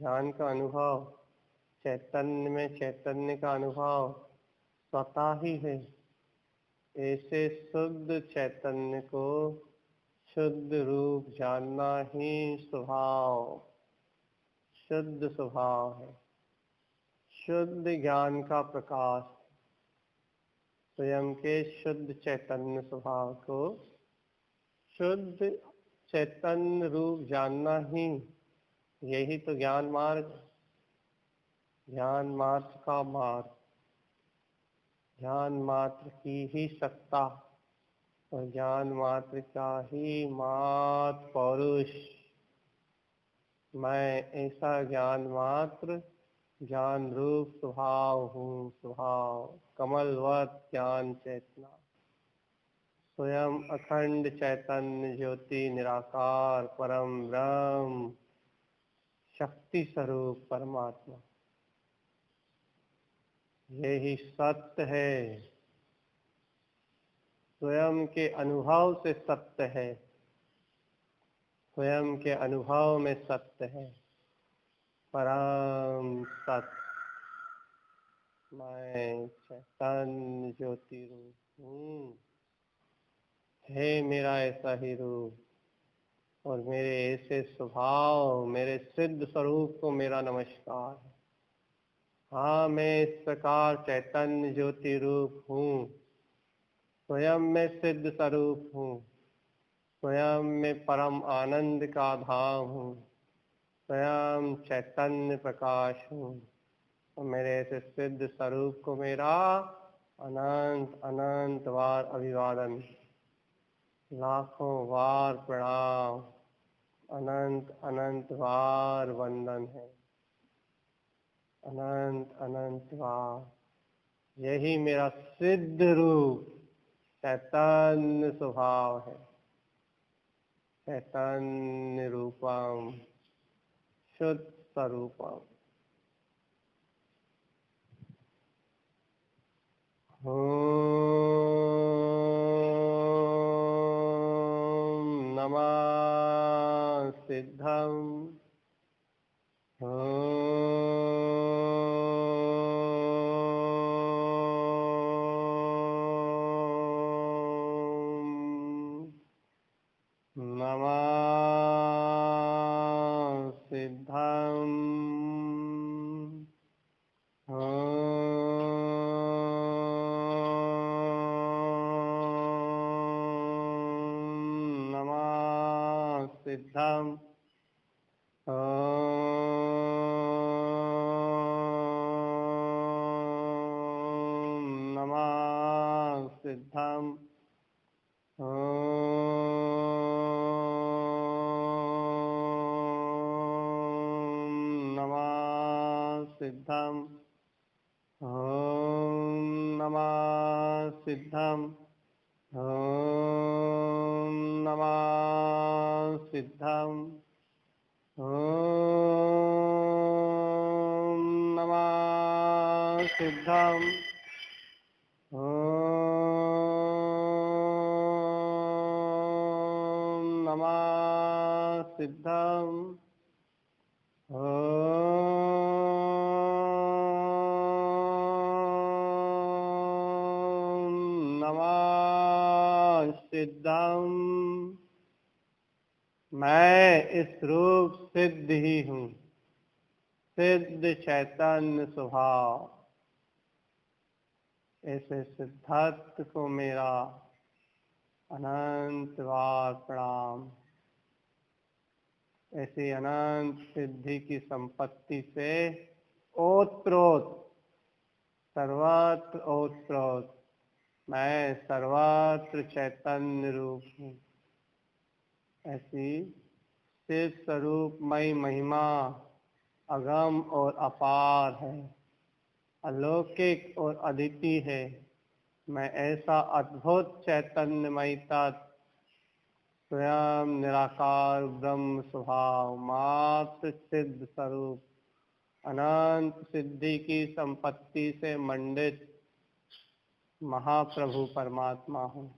ज्ञान का अनुभव, चैतन्य में चैतन्य का अनुभव स्वतः ही है। ऐसे शुद्ध चैतन्य को शुद्ध रूप जानना ही स्वभाव, शुद्ध स्वभाव है। शुद्ध ज्ञान का प्रकाश, स्वयं के शुद्ध चैतन्य स्वभाव को शुद्ध चैतन्य रूप जानना ही, यही तो ज्ञान मार्ग, ज्ञान मात्र का मार्ग, ज्ञान मात्र की ही सत्ता और ज्ञान मात्र का ही मात्र पौरुष। मैं ऐसा ज्ञान मात्र, ज्ञान रूप स्वभाव हूँ, स्वभाव कमलवत ज्ञान चेतना, स्वयं अखंड चैतन्य ज्योति निराकार परम ब्रह्म शक्ति स्वरूप परमात्मा। यही सत्य है, स्वयं के अनुभव से सत्य है, स्वयं के अनुभव में सत्य है, परम सत्य। मैं चैतन्य ज्योति रूप हूँ, है मेरा ऐसा ही रूप और मेरे ऐसे स्वभाव, मेरे सिद्ध स्वरूप को मेरा नमस्कार है। हाँ, मैं इस प्रकार चैतन्य ज्योति रूप हूँ, स्वयं में सिद्ध स्वरूप हूँ, स्वयं में परम आनंद का धाम हूँ, स्वयं चैतन्य प्रकाश हूँ और मेरे ऐसे सिद्ध स्वरूप को मेरा अनंत अनंत बार अभिवादन, लाखों बार प्रणाम, अनंत अनंत बार वंदन है, अनंत अनंत बार। यही मेरा सिद्ध रूप चैतन्य स्वभाव है, चैतन्य रूपम शुद्ध स्वरूपम। ओम नमः सिद्धम, नमः सिद्धम, नमः सिद्धम, नमः सिद्धम, नमः सिद्धम, नमः सिद्धम, नमः सिद्धम, नमः सिद्धम, नमः सिद्धम, नमः सिद्धम। मैं इस रूप सिद्ध ही हूँ, सिद्ध चैतन्य स्वभाव। ऐसे सिद्धार्थ को मेरा अनंत बार प्रणाम। ऐसी अनंत सिद्धि की संपत्ति से ओतप्रोत, सर्वत्र ओतप्रोत मैं सर्वत्र चैतन्य रूप हूँ। ऐसी सिद्ध स्वरूपमयी महिमा अगम और अपार है, अलौकिक और अद्वितीय है। मैं ऐसा अद्भुत चैतन्यमयता, स्वयं निराकार ब्रह्म स्वभाव, मात्र सिद्ध स्वरूप, अनंत सिद्धि की संपत्ति से मंडित महाप्रभु परमात्मा हूँ।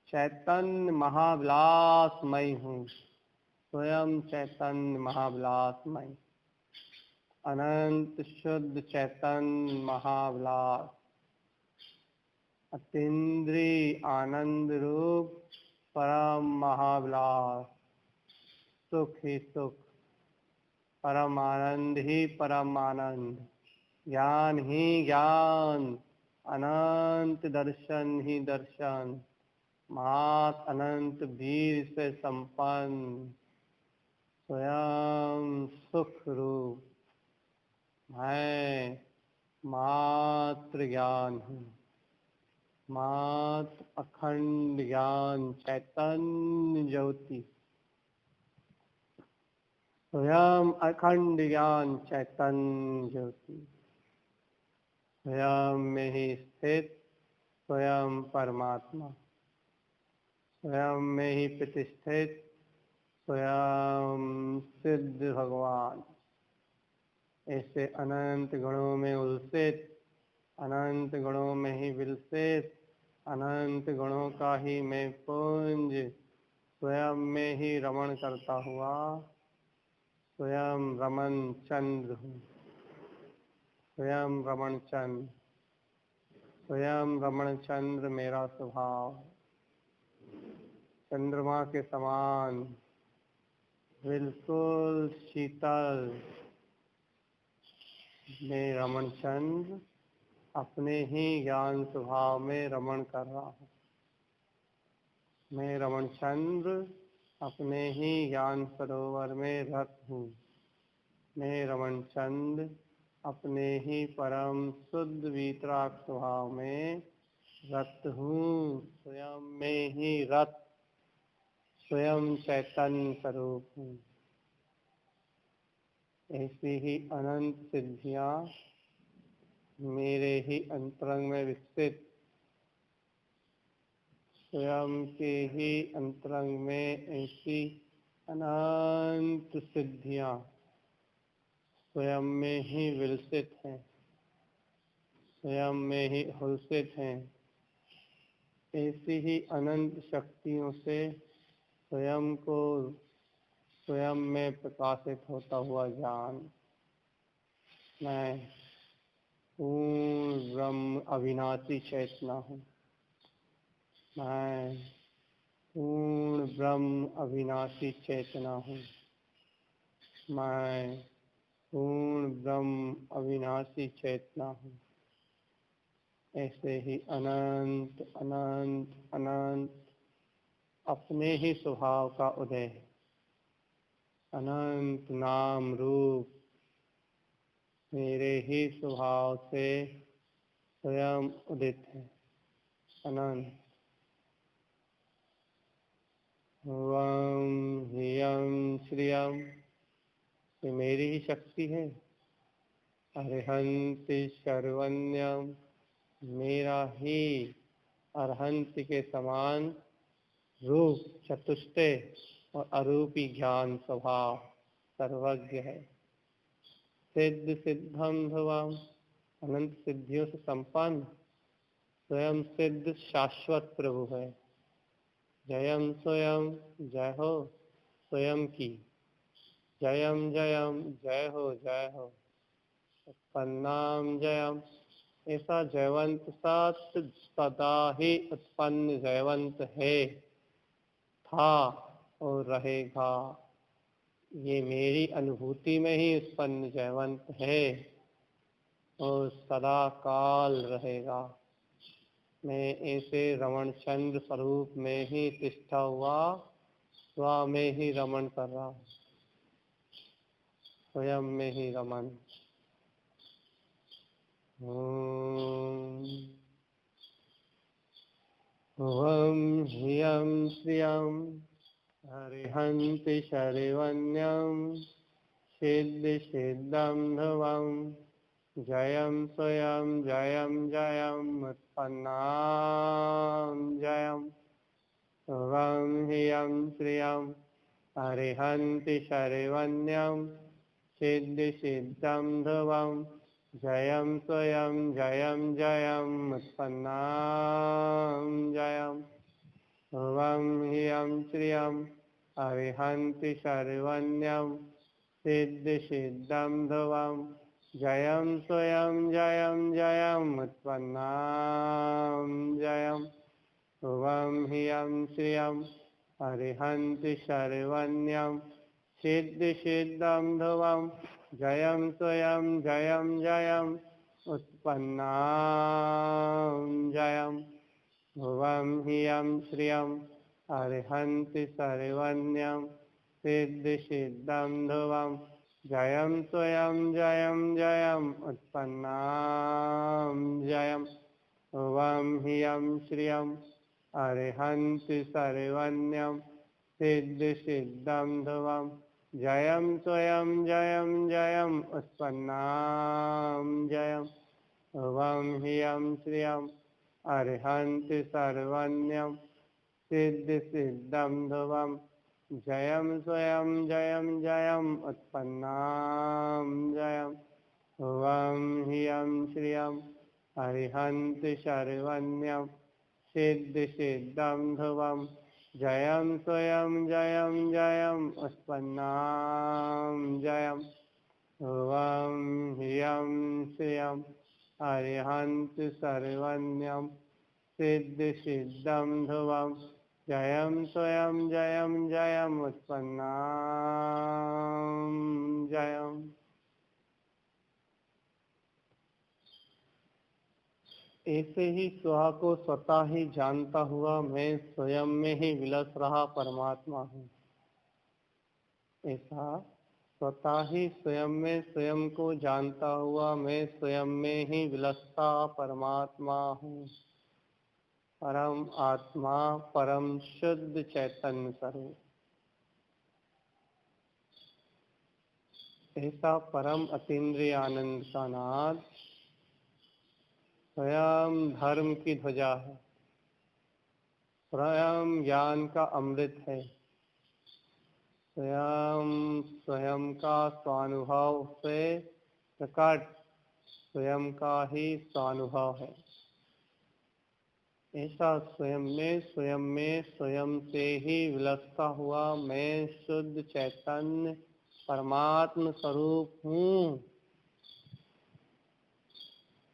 चैतन्य महाविलासमय हूँ, स्वयं चैतन्य महाविलासमय। अनंत शुद्ध चैतन्य महाविलास, अतीन्द्रिय आनंद रूप परम महाविलास, सुख ही सुख, परम आनंद ही परम आनंद, ज्ञान ही ज्ञान, अनंत दर्शन ही दर्शन, मात अनंत वीर से संपन्न, स्वयं सुख रूप। मैं मात्र ज्ञान हूँ, मात्र अखंड ज्ञान चैतन्य ज्योति, स्वयं अखंड ज्ञान चैतन्य ज्योति, स्वयं में ही स्थित स्वयं परमात्मा, स्वयं में ही प्रतिष्ठित स्वयं सिद्ध भगवान। ऐसे अनंत गुणों में उल्सित, अनंत गुणों में ही विलसित, अनंत गुणों का ही मैं पुंज, स्वयं में ही रमण करता हुआ स्वयं रमन चंद्र हूँ, स्वयं रमण चंद्र, स्वयं रमण चंद्र मेरा स्वभाव, चंद्रमा के समान बिल्कुल शीतल। मैं रमण चंद्र अपने ही ज्ञान स्वभाव में रमण कर रहा हूँ। मैं रमण चंद्र अपने ही ज्ञान सरोवर में रत हूँ। मैं रमण चंद्र अपने ही परम शुद्ध वीतराग स्वभाव में रत हूँ। स्वयं में ही रत, स्वयं चैतन्य स्वरूप हूँ। ऐसी ही अनंत सिद्धियाँ मेरे ही अंतरंग में विकसित, स्वयं के ही अंतरंग में ऐसी अनंत सिद्धियाँ स्वयं में ही विलसित हैं, स्वयं में ही हुलसित हैं। ऐसी ही अनंत शक्तियों से स्वयं को स्वयं में प्रकाशित होता हुआ जान मैं पूर्ण ब्रह्म अविनाशी चेतना हूँ। मैं पूर्ण ब्रह्म अविनाशी चेतना हूँ। मैं पूर्ण ब्रह्म अविनाशी चेतना हूँ। ऐसे ही अनंत अनंत अनंत अपने ही स्वभाव का उदय है। अनंत नाम रूप मेरे ही स्वभाव से स्वयं उदित है। अनंत वम ह्रियम श्रियम, ये मेरी ही शक्ति है। अरहंति सर्वन्यम, मेरा ही अरहंत के समान रूप, चतुष्टय और अरूपी ज्ञान स्वभाव सर्वज्ञ है। सिद्ध सिद्धम भवाम, अनंत सिद्धियों से संपन्न स्वयं सिद्ध शाश्वत प्रभु है। जयम स्वयं, जय हो स्वयं की। जयम जयम, जय हो जय हो। उत्पन्नाम जयम, ऐसा जयवंत सदा ही उत्पन्न जयवंत है, था और रहेगा। ये मेरी अनुभूति में ही उत्पन्न जयवंत है और सदा काल रहेगा। मैं ऐसे रमण चंद्र स्वरूप में ही तिष्ठा हुआ स्व में ही रमण कर रहा हूँ, स्वयं में ही रमन। ओम ह्रियम श्रियम हरिहंति शर्वण्यम सिद्ध सिद्धम ध्रुवम। जयम स्वयं जयम जयम उत्पन्नाम जयम। वम ह्रियम श्रियम हरिहंति शर्वण्यम सिद्ध सिद्धम ध्रुवम। जयम स्वयं जयम जयम उत्पन्नाम जयम। वम ह्रियम श्रियम हरिहंति शर्वण्यम सिद्धि सिद्धम ध्रुवम जयम स्वयं जयम जयम उत्पन्नाम जयम ध्रुवम हियं श्रियम अरिहन्ति सर्वन्यं सिद्धि सिद्धम ध्रुवम जयम स्वयं जयम जयम उत्पन्नाम जयम ध्रुवम हियं श्रियम अरिहन्ति सर्वन्यं सिद्धि सिद्धम ध्रुवम जयम स्वयं जयम जयम उत्पन्नाम जयम ध्रुवम हियं श्रियम अरिहन्ति सर्वन्यं सिद्धि सिद्धम ध्रुवम जयम स्वयं जयम जयम उत्पन्नाम जयम ध्रुवम हियं श्रियम अरिहन्ति सर्वन्यं सिद्धि सिद्धम ध्रुवम जयम स्वयं जयम जयम उत्पन्नाम जयम ध्रुवम हियं श्रियम अरिहन्ति सर्वन्यं सिद्धि सिद्धम ध्रुवम जयम स्वयं जयम जयम उत्पन्नाम जयम ध्रुवम हियं श्रियम अरिहन्ति सर्वन्यं सिद्धि सिद्धम ध्रुवम जयम स्वयं जयम जयम उत्पन्नाम जयम। ऐसे ही स्व को स्वतः ही जानता हुआ मैं स्वयं में ही विलस रहा परमात्मा हूँ। ऐसा स्वतः ही स्वयं में स्वयं को जानता हुआ मैं स्वयं में ही विलसता परमात्मा हूँ। परम आत्मा परम शुद्ध चैतन्य स्वरूप। ऐसा परम अतीन्द्रिय आनंद का नाद स्वयं धर्म की ध्वजा है, स्वयं ज्ञान का अमृत है, स्वयं का स्वानुभव से प्रकट स्वयं का ही स्वानुभव है। ऐसा स्वयं में स्वयं से ही विलसता हुआ मैं शुद्ध चैतन्य परमात्म स्वरूप हूँ,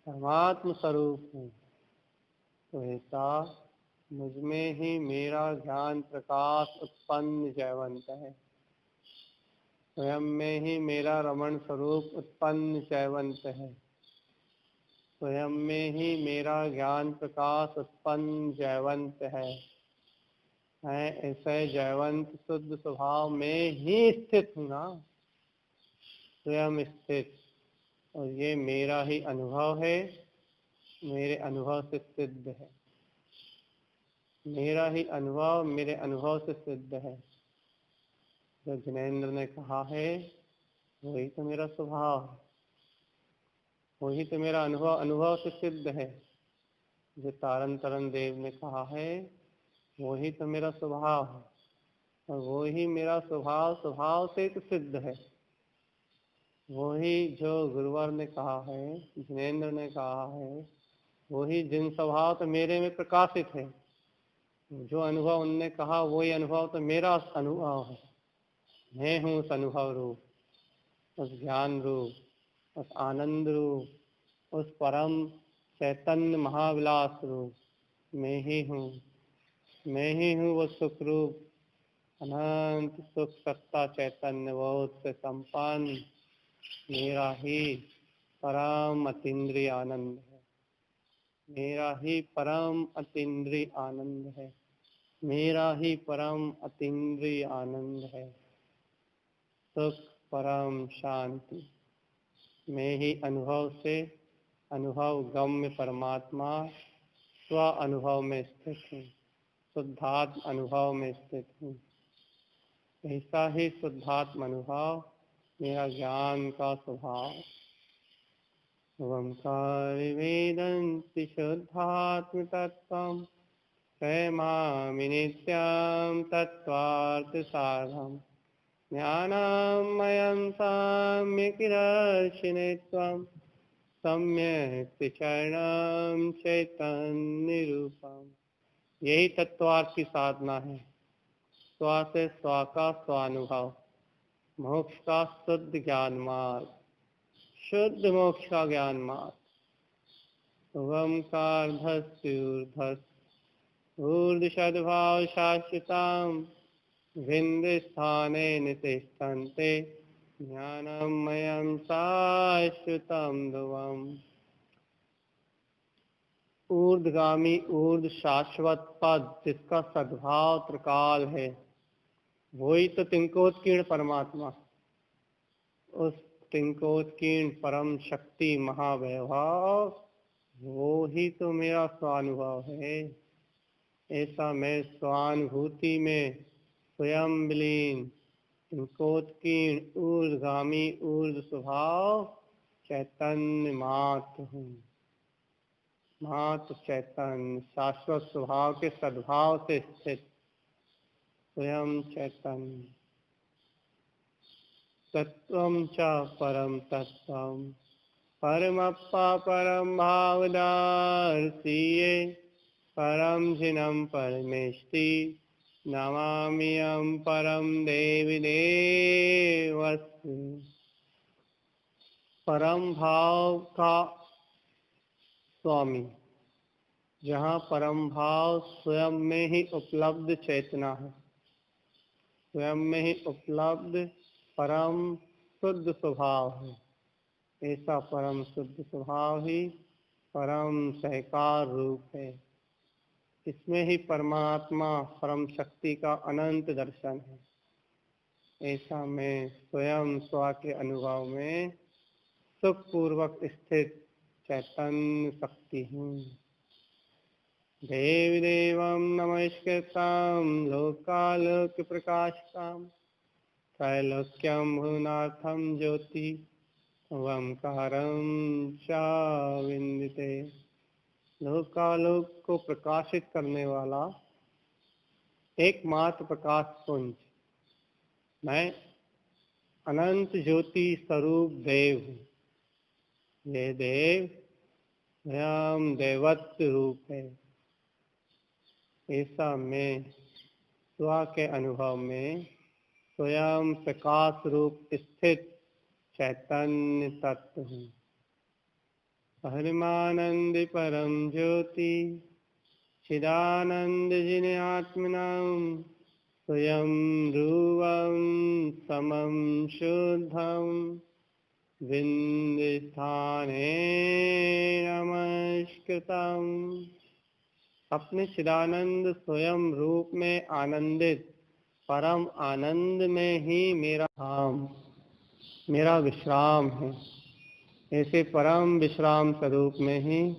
परमात्म स्वरूप हूँ। तो ऐसा मुझ में ही मेरा ज्ञान प्रकाश उत्पन्न जयवंत है, स्वयं में ही मेरा रमण स्वरूप उत्पन्न जयवंत है, स्वयं में ही मेरा ज्ञान प्रकाश उत्पन्न जयवंत है। मैं ऐसे जयवंत शुद्ध स्वभाव में ही स्थित हूँ ना, स्वयं स्थित। और ये मेरा ही अनुभव है, मेरे अनुभव से सिद्ध है, मेरा ही अनुभव मेरे अनुभव से सिद्ध है। जो जिनेंद्र ने कहा है वही तो मेरा स्वभाव है, वही तो मेरा अनुभव से सिद्ध है। जो तारन तरन देव ने कहा है वही तो मेरा स्वभाव है, और वही मेरा स्वभाव से तो सिद्ध है। वही जो गुरुवर ने कहा है, जिनेंद्र ने कहा है, वही जिन स्वभाव तो मेरे में प्रकाशित है। जो अनुभव उनने कहा वही अनुभव तो मेरा अनुभव है। मैं हूँ उस अनुभव रूप, उस ज्ञान रूप, उस आनंद रूप, उस परम चैतन्य महाविलास रूप। मैं ही हूँ, मैं ही हूँ वो सुख रूप, अनंत सुख सत्ता चैतन्य बहुत से संपन्न मेरा ही परम अतीन्द्रिय आनंद है, मेरा ही परम अतीन्द्रिय आनंद है, मेरा ही परम अतीन्द्रिय आनंद है। सुख परम शांति, मैं ही अनुभव से अनुभव गम्य परमात्मा स्व अनुभव में स्थित हूँ, शुद्धात्म अनुभव में स्थित हूँ। ऐसा ही शुद्धात्म अनुभव मेरा ज्ञान का स्वभाव। ओंकार वेदन्ति शुद्धात्म तत्त्वं प्रेमामि नित्यं तत्त्वार्थ सारम् ज्ञानमयं साम्यकिदर्शिने त्वं सम्यक् चरणं चैतन्य रूपम्। यही तत्वार्थ की साधना है, स्व से स्व का स्वानुभव, मोक्ष का शुद्ध ज्ञान मार्ग, शुद्ध मोक्ष का ज्ञान मार्ग। ऊर्ध्वसद्भाव शाश्वताम् विंध्य स्थाने नितिष्ठन्ते ज्ञानमयं शाश्वतं ध्रुवम्। ऊर्ध्वगामी ऊर्ध्व शाश्वत पद जिसका सद्भाव त्रिकाल है, वही तो तिंकोत्कीर्ण परमात्मा, उस तिंकोत्कीर्ण परम शक्ति महावैभव, वो ही तो मेरा स्वानुभव है। ऐसा मैं स्वानुभूति में स्वयं विलीन तिंकोत्कीर्ण ऊर्ध्वगामी ऊर्ध्व स्वभाव चैतन्य मात्र हूँ। मात्र चैतन्य शाश्वत स्वभाव के सद्भाव से स्थित स्वयं चैतन्य। तत्वं च परम तत्वं परमप्पा परम भावदर्शिये परम जिनं परमेष्टि नमाम्यहं परम देवी देवस्य। परम भाव का स्वामी, जहाँ परम भाव स्वयं में ही उपलब्ध चेतना है, स्वयं में ही उपलब्ध परम शुद्ध स्वभाव है। ऐसा परम शुद्ध स्वभाव ही परम सहकार रूप है। इसमें ही परमात्मा परम शक्ति का अनंत दर्शन है। ऐसा मैं स्वयं स्व के अनुभव में सुखपूर्वक स्थित चैतन्य शक्ति हूँ। देवी देवं नमस्कृतं लोकालोक प्रकाशकं त्रैलोक्यं भुवनार्थं ज्योति ओंकारं च विंदिते। लोकालोक को प्रकाशित करने वाला एकमात्र प्रकाश पुंज, मैं अनंत ज्योति स्वरूप देव हूँ। ये देव स्वयं देवत्व रूप है। ऐसा मैं स्व के अनुभव में स्वयं प्रकाश रूप स्थित चैतन्य तत्व हूँ। परमानंद परम ज्योति चिदानंद जिन आत्मनां स्वयं रूपं समं शुद्धं विंध्यस्थाने नमस्कृतं। अपने चिदानंद स्वयं रूप में आनंदित परम आनंद में ही मेरा धाम, मेरा विश्राम है। ऐसे परम विश्राम स्वरूप में ही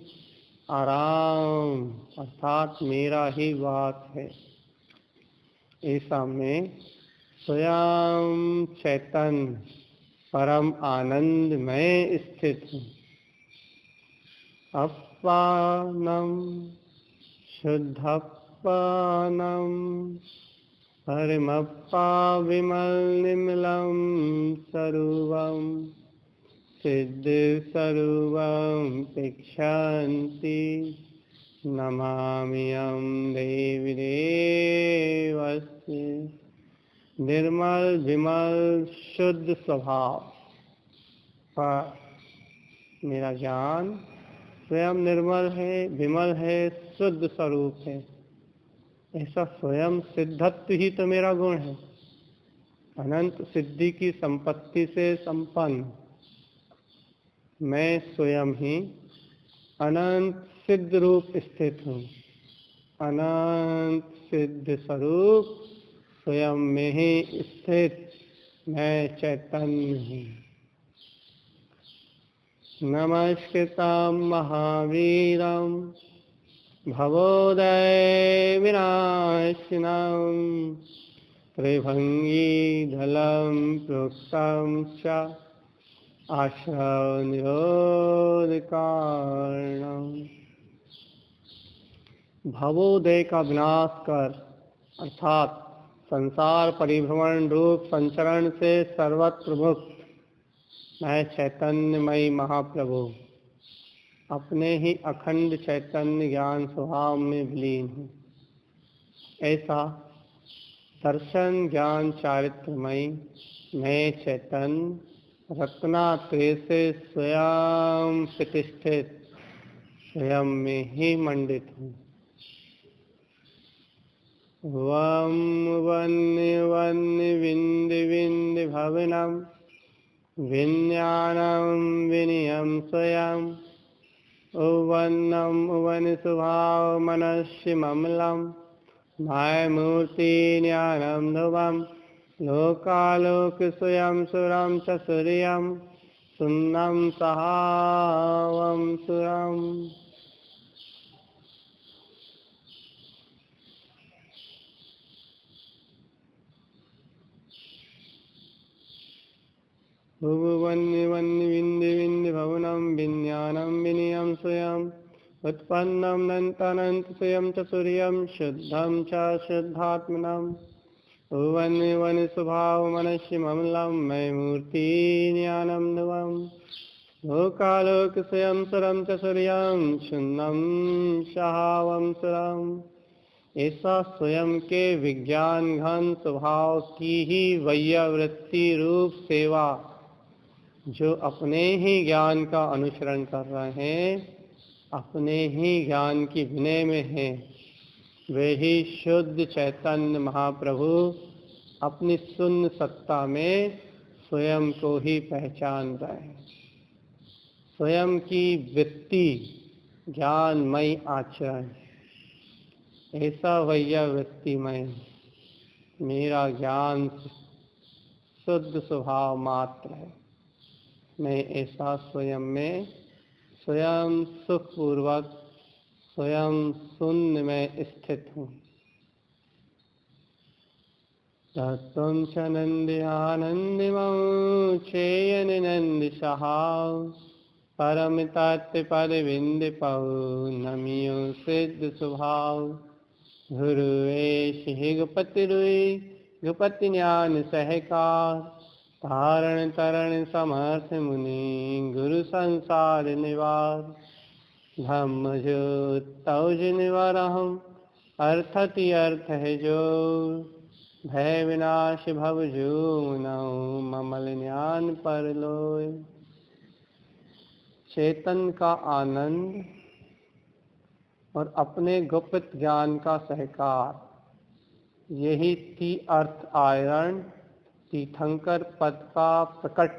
आराम अर्थात मेरा ही वास है। ऐसा मैं स्वयं चैतन्य परम आनंद में स्थित हूँ। अपानम शुद्धपानम परमप्पा विमल निर्मलं स्वरूपं सिद्ध स्वरूपं तिष्ठन्ति नमाम्यहं देवी देवस्य। निर्मल विमल शुद्ध स्वभाव पर मेरा ज्ञान स्वयं निर्मल है, विमल है, शुद्ध स्वरूप है। ऐसा स्वयं सिद्धत्व ही तो मेरा गुण है। अनंत सिद्धि की संपत्ति से संपन्न मैं स्वयं ही अनंत सिद्ध रूप स्थित हूँ। अनंत सिद्ध स्वरूप स्वयं में ही स्थित मैं चैतन्य हूँ। नमस्कृतं महावीरं भवोदय विनाशिनं त्रिभंगीधलं प्रोक्तं च आश्रव निरोधकारणम्। भवोदय का विनाश कर अर्थात संसार परिभ्रमण रूप संचरण से सर्वत्र मुक्त मैं चैतन्यमयी महाप्रभु अपने ही अखंड चैतन्य ज्ञान स्वभाव में विलीन हूँ। ऐसा दर्शन ज्ञान चारित्रमयी मैं चैतन्य रत्नात्रय से स्वयं प्रतिष्ठित स्वयं में ही मंडित हूँ। वम वन्य वन्य विंद विंद भवनम विज्ञानम विनियम स्वयं उवन्नम उवन स्वभाव मनस्य ममलम मायमूर्ति ज्ञानम ध्रुवम लोकालोक स्वयं सुरम च सूर्यम सुन्नम सहावम सुरम। वन्य वन्य विंद विंद भवनम विज्ञानम विनियम स्वयं उत्पन्नम नंतनंत स्वयं च सूर्यम शुद्धम च शुद्धात्मनम वन्य वन्य स्वभाव मनस्य ममलम मय मूर्ति ज्ञानम ध्रुवम लोकालोक स्वयं सुरम च सूर्यम शून्यम सहावम सुरम। ऐसा स्वयं के विज्ञान घन स्वभाव की ही वैयावृत्ति रूप सेवा जो अपने ही ज्ञान का अनुसरण कर रहे हैं, अपने ही ज्ञान की विनय में हैं, वे ही शुद्ध चैतन्य महाप्रभु अपनी शून्य सत्ता में स्वयं को ही पहचान रहे हैं। स्वयं की वृत्ति ज्ञानमय आचरण, ऐसा वैयावृत्तिमय मेरा ज्ञान शुद्ध स्वभाव मात्र है। मैं ऐसा स्वयं में स्वयं सुखपूर्वक स्वयं शून्य में स्थित हूँ। तत्त्वं च नंदि आनंदिमं चेयन नंदि सहाव परम तत्व पद विंद पौ नमियो सिद्ध स्वभाव गुरुवेश हि गुपति रुई गुपति ज्ञान सहकार तारण तरण समर्थ मुनि गुरु संसार निवार धम्म जो तौज निवारहम अर्थति अर्थ है जो भय विनाश भव जो नौ ममल ज्ञान पर लोय। चेतन का आनंद और अपने गुप्त ज्ञान का सहकार, यही अर्थ आयरण तीर्थंकर पद का प्रकट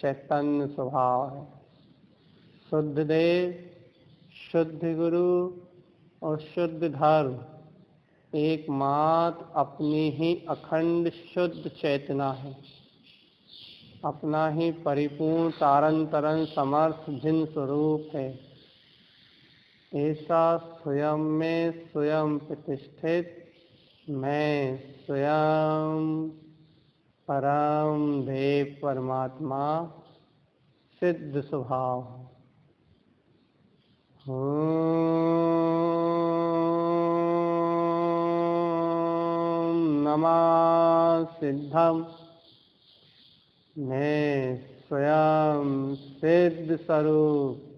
चैतन्य स्वभाव है। शुद्ध देव, शुद्ध गुरु और शुद्ध धर्म एकमात्र अपनी ही अखंड शुद्ध चेतना है, अपना ही परिपूर्ण तारण तरण समर्थ भिन्न स्वरूप है। ऐसा स्वयं में स्वयं प्रतिष्ठित मैं स्वयं परम देव परमात्मा सिद्ध स्वभाव ओम नमः सिद्धम। मैं स्वयं सिद्ध स्वरूप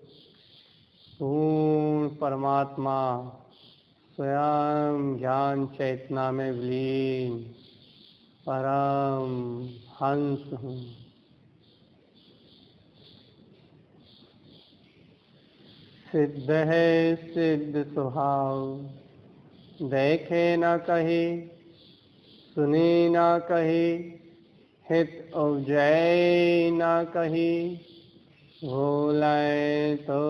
पूर्ण परमात्मा स्वयं ज्ञान चेतना में विलीन परम हंस हूँ। सिद्ध है सिद्ध स्वभाव, देखे न कही सुनी न कही हित उपजय न कही बोले तो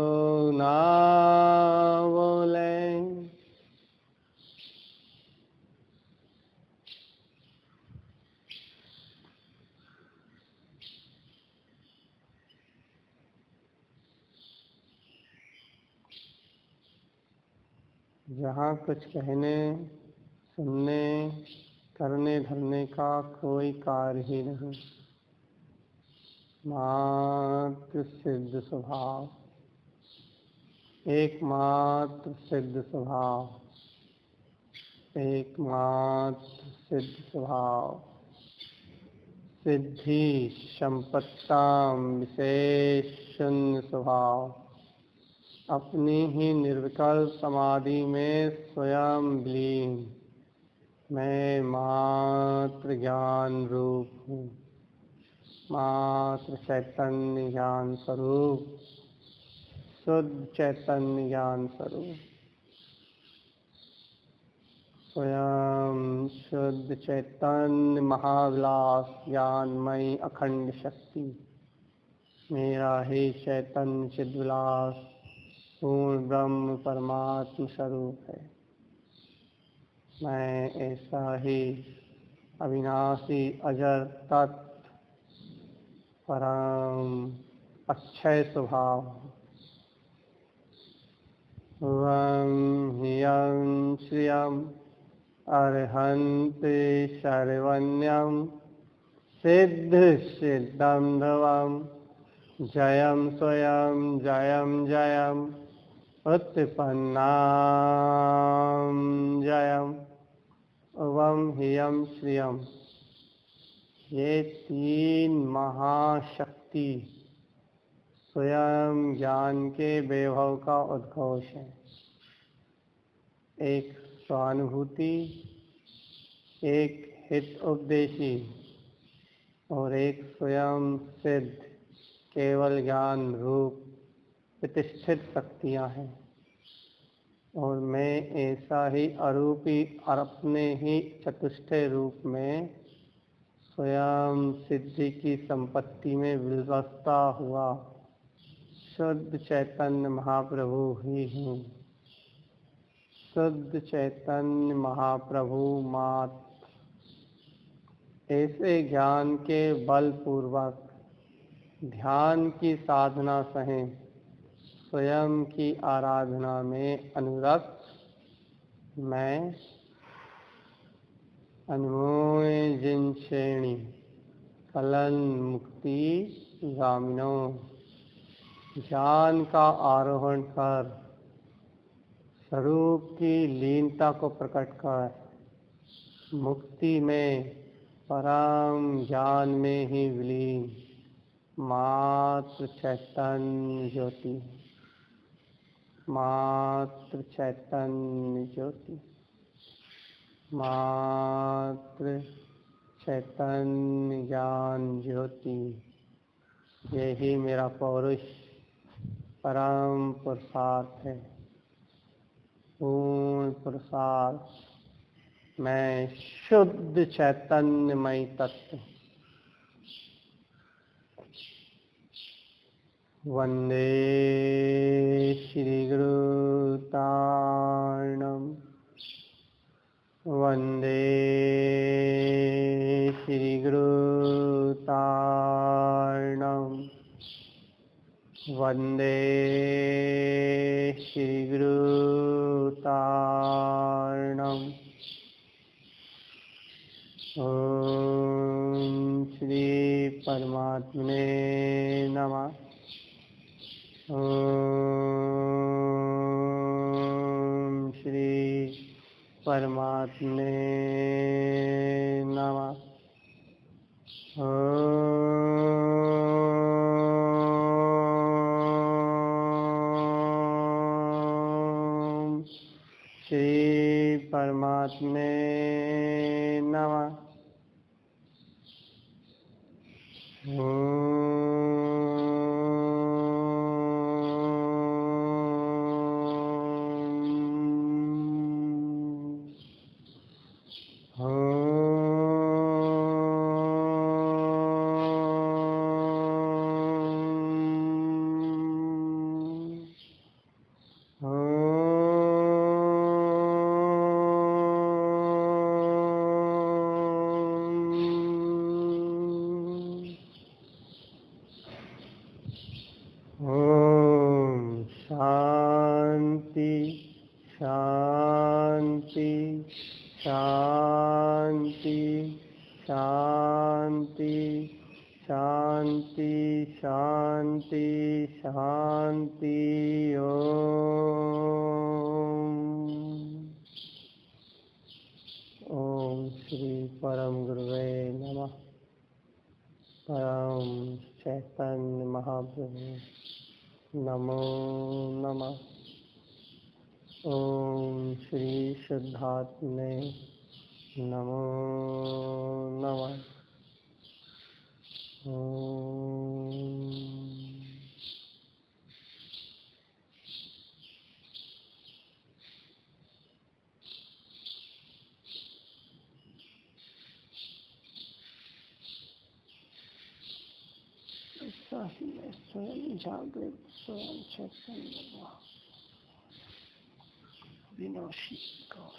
ना बोले। जहाँ कुछ कहने सुनने करने धरने का कोई कार्य ही नहीं, मात्र सिद्ध स्वभाव, एकमात्र सिद्ध स्वभाव, एकमात्र सिद्ध स्वभाव। सिद्धि संपत्ताम विशेष शून्य स्वभाव, अपनी ही निर्विकल्प समाधि में स्वयं विलीन मैं मात्र ज्ञान रूप हूँ, मात्र चैतन्य ज्ञान स्वरूप, शुद्ध चैतन्य ज्ञान स्वरूप, स्वयं शुद्ध चैतन्य महाविलास ज्ञानमयी अखंड शक्ति मेरा ही चैतन्य चिद्विलास पूर्ण ब्रह्म परमात्म स्वरूप है। मैं ऐसा ही अविनाशी अजर तत्व परम अक्षय स्वभाव वं ह्यं श्रियम् अर्हन्ति सर्वण्यं सिद्ध सिद्धं ध्रुवं जयं स्वयं जयं जयं उत्पन्नां जयं वं ह्यं श्रियम्। ये तीन महाशक्ति स्वयं ज्ञान के वैभव का उद्घोष है। एक स्वानुभूति, एक हित उपदेशी और एक स्वयं सिद्ध केवल ज्ञान रूप प्रतिष्ठित शक्तियाँ हैं। और मैं ऐसा ही अरूपी और अपने ही चतुष्टय रूप में स्वयं सिद्धि की संपत्ति में विलसता हुआ शुद्ध चैतन्य महाप्रभु ही हूँ। शुद्ध चैतन्य महाप्रभु मात्र ऐसे ज्ञान के बल पूर्वक ध्यान की साधना सहित स्वयं की आराधना में अनुरक्त मैं अनमोय जिन श्रेणी फलन मुक्ति गामिनो ज्ञान का आरोहण कर स्वरूप की लीनता को प्रकट कर मुक्ति में परम ज्ञान में ही विलीन मात्र चैतन्य ज्योति, मात्र चैतन्य ज्योति, मात्र चैतन्य ज्ञान ज्योति, यही मेरा पौरुष परम पुरुषार्थ है, पूर्ण पुरुषार्थ। मैं शुद्ध चैतन्यमय तत्व। वंदे श्री गुरु तारणम, वंदे श्री गुरु तारणम, वंदे श्री गुरु तारणम। ओम श्री परमात्मने नमः। ओम श्री परमात्मने नमः। ओम श्री परमात्मने नमः। चैतन्य महाप्रभु नमो नमः। ओम श्री शुद्धात्मे नमो नमः। ओम। स्वयं जागृत स्वयं चैतन्य विनाशी का